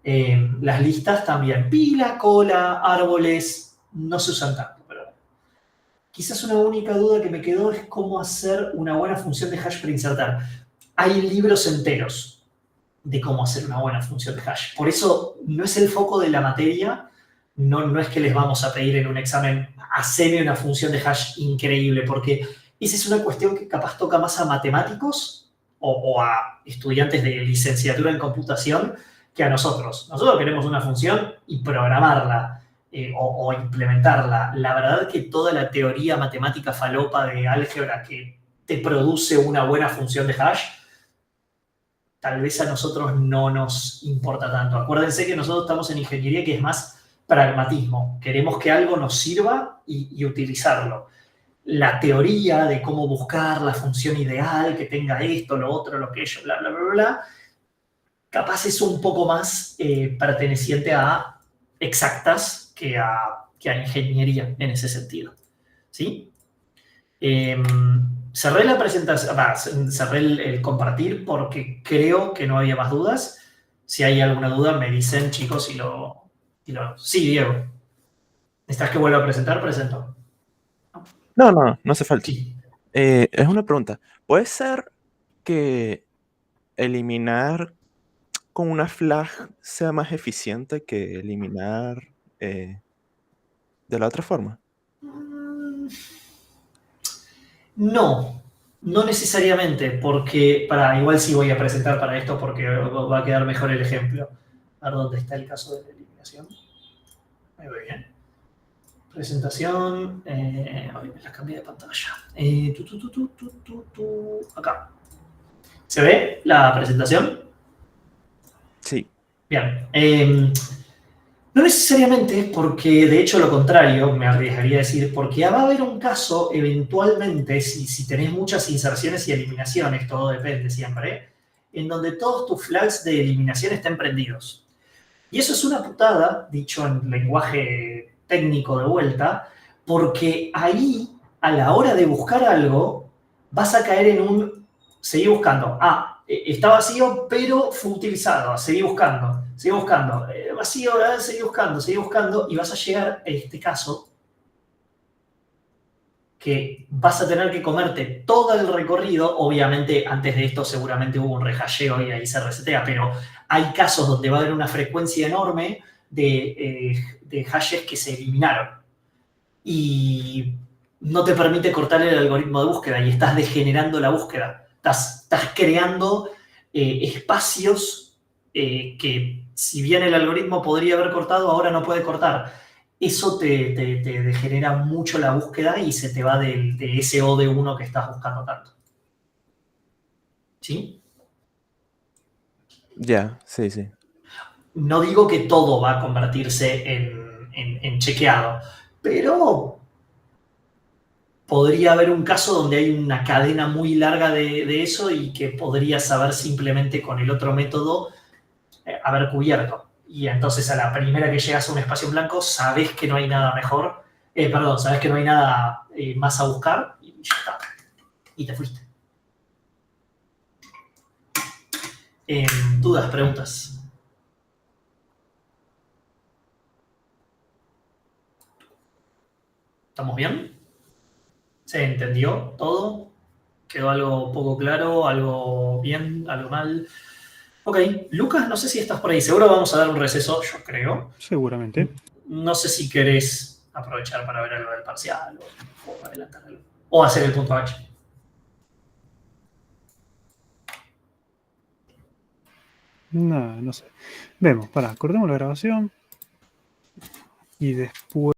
Las listas también, pila, cola, árboles, no se usan tanto, pero quizás una única duda que me quedó es cómo hacer una buena función de hash para insertar. Hay libros enteros de cómo hacer una buena función de hash. Por eso no es el foco de la materia, no es que les vamos a pedir en un examen, haceme una función de hash increíble, porque esa es una cuestión que capaz toca más a matemáticos o a estudiantes de licenciatura en computación que a nosotros. Nosotros queremos una función y programarla o implementarla. La verdad es que toda la teoría matemática falopa de álgebra que te produce una buena función de hash, tal vez a nosotros no nos importa tanto. Acuérdense que nosotros estamos en ingeniería que es más pragmatismo. Queremos que algo nos sirva y utilizarlo. La teoría de cómo buscar la función ideal, que tenga esto, lo otro, lo que ello, bla, bla, bla, bla, capaz es un poco más perteneciente a exactas que a ingeniería en ese sentido. ¿Sí? Cerré la presentación, cerré el compartir porque creo que no había más dudas. Si hay alguna duda, me dicen, chicos, Sí, Diego. ¿Necesitas que vuelva a presentar? Presento. No hace falta. Sí. Es una pregunta. ¿Puede ser que eliminar con una flag sea más eficiente que eliminar de la otra forma? No necesariamente, porque, igual sí voy a presentar para esto porque va a quedar mejor el ejemplo. A ver dónde está el caso de la eliminación. Ahí voy bien. Presentación, me la cambié de pantalla. Acá. ¿Se ve la presentación? Sí. Bien. No necesariamente, porque de hecho lo contrario, me arriesgaría a decir, porque va a haber un caso eventualmente, si tenés muchas inserciones y eliminaciones, todo depende siempre, en donde todos tus flags de eliminación estén prendidos. Y eso es una putada, dicho en lenguaje técnico de vuelta, porque ahí, a la hora de buscar algo, vas a caer en seguí buscando. Está vacío, pero fue utilizado. Seguí buscando. Vacío, seguí buscando. Y vas a llegar a este caso que vas a tener que comerte todo el recorrido. Obviamente, antes de esto seguramente hubo un rehasheo y ahí se resetea, pero hay casos donde va a haber una frecuencia enorme de hashes que se eliminaron. Y no te permite cortar el algoritmo de búsqueda y estás degenerando la búsqueda. Estás creando espacios que, si bien el algoritmo podría haber cortado, ahora no puede cortar. Eso te degenera mucho la búsqueda y se te va de ese O de 1 que estás buscando tanto. ¿Sí? Ya, sí. No digo que todo va a convertirse en chequeado, pero podría haber un caso donde hay una cadena muy larga de eso y que podrías saber simplemente con el otro método haber cubierto. Y entonces a la primera que llegas a un espacio en blanco, sabes que no hay nada mejor, sabes que no hay nada más a buscar y ya está. Y te fuiste. ¿Dudas, preguntas? ¿Estamos bien? ¿Se entendió todo? ¿Quedó algo poco claro? ¿Algo bien? ¿Algo mal? Ok, Lucas, no sé si estás por ahí. Seguro vamos a dar un receso, yo creo. Seguramente. No sé si querés aprovechar para ver algo del parcial o adelantar algo. O hacer el punto H. No sé. Vemos, cortemos la grabación. Y después...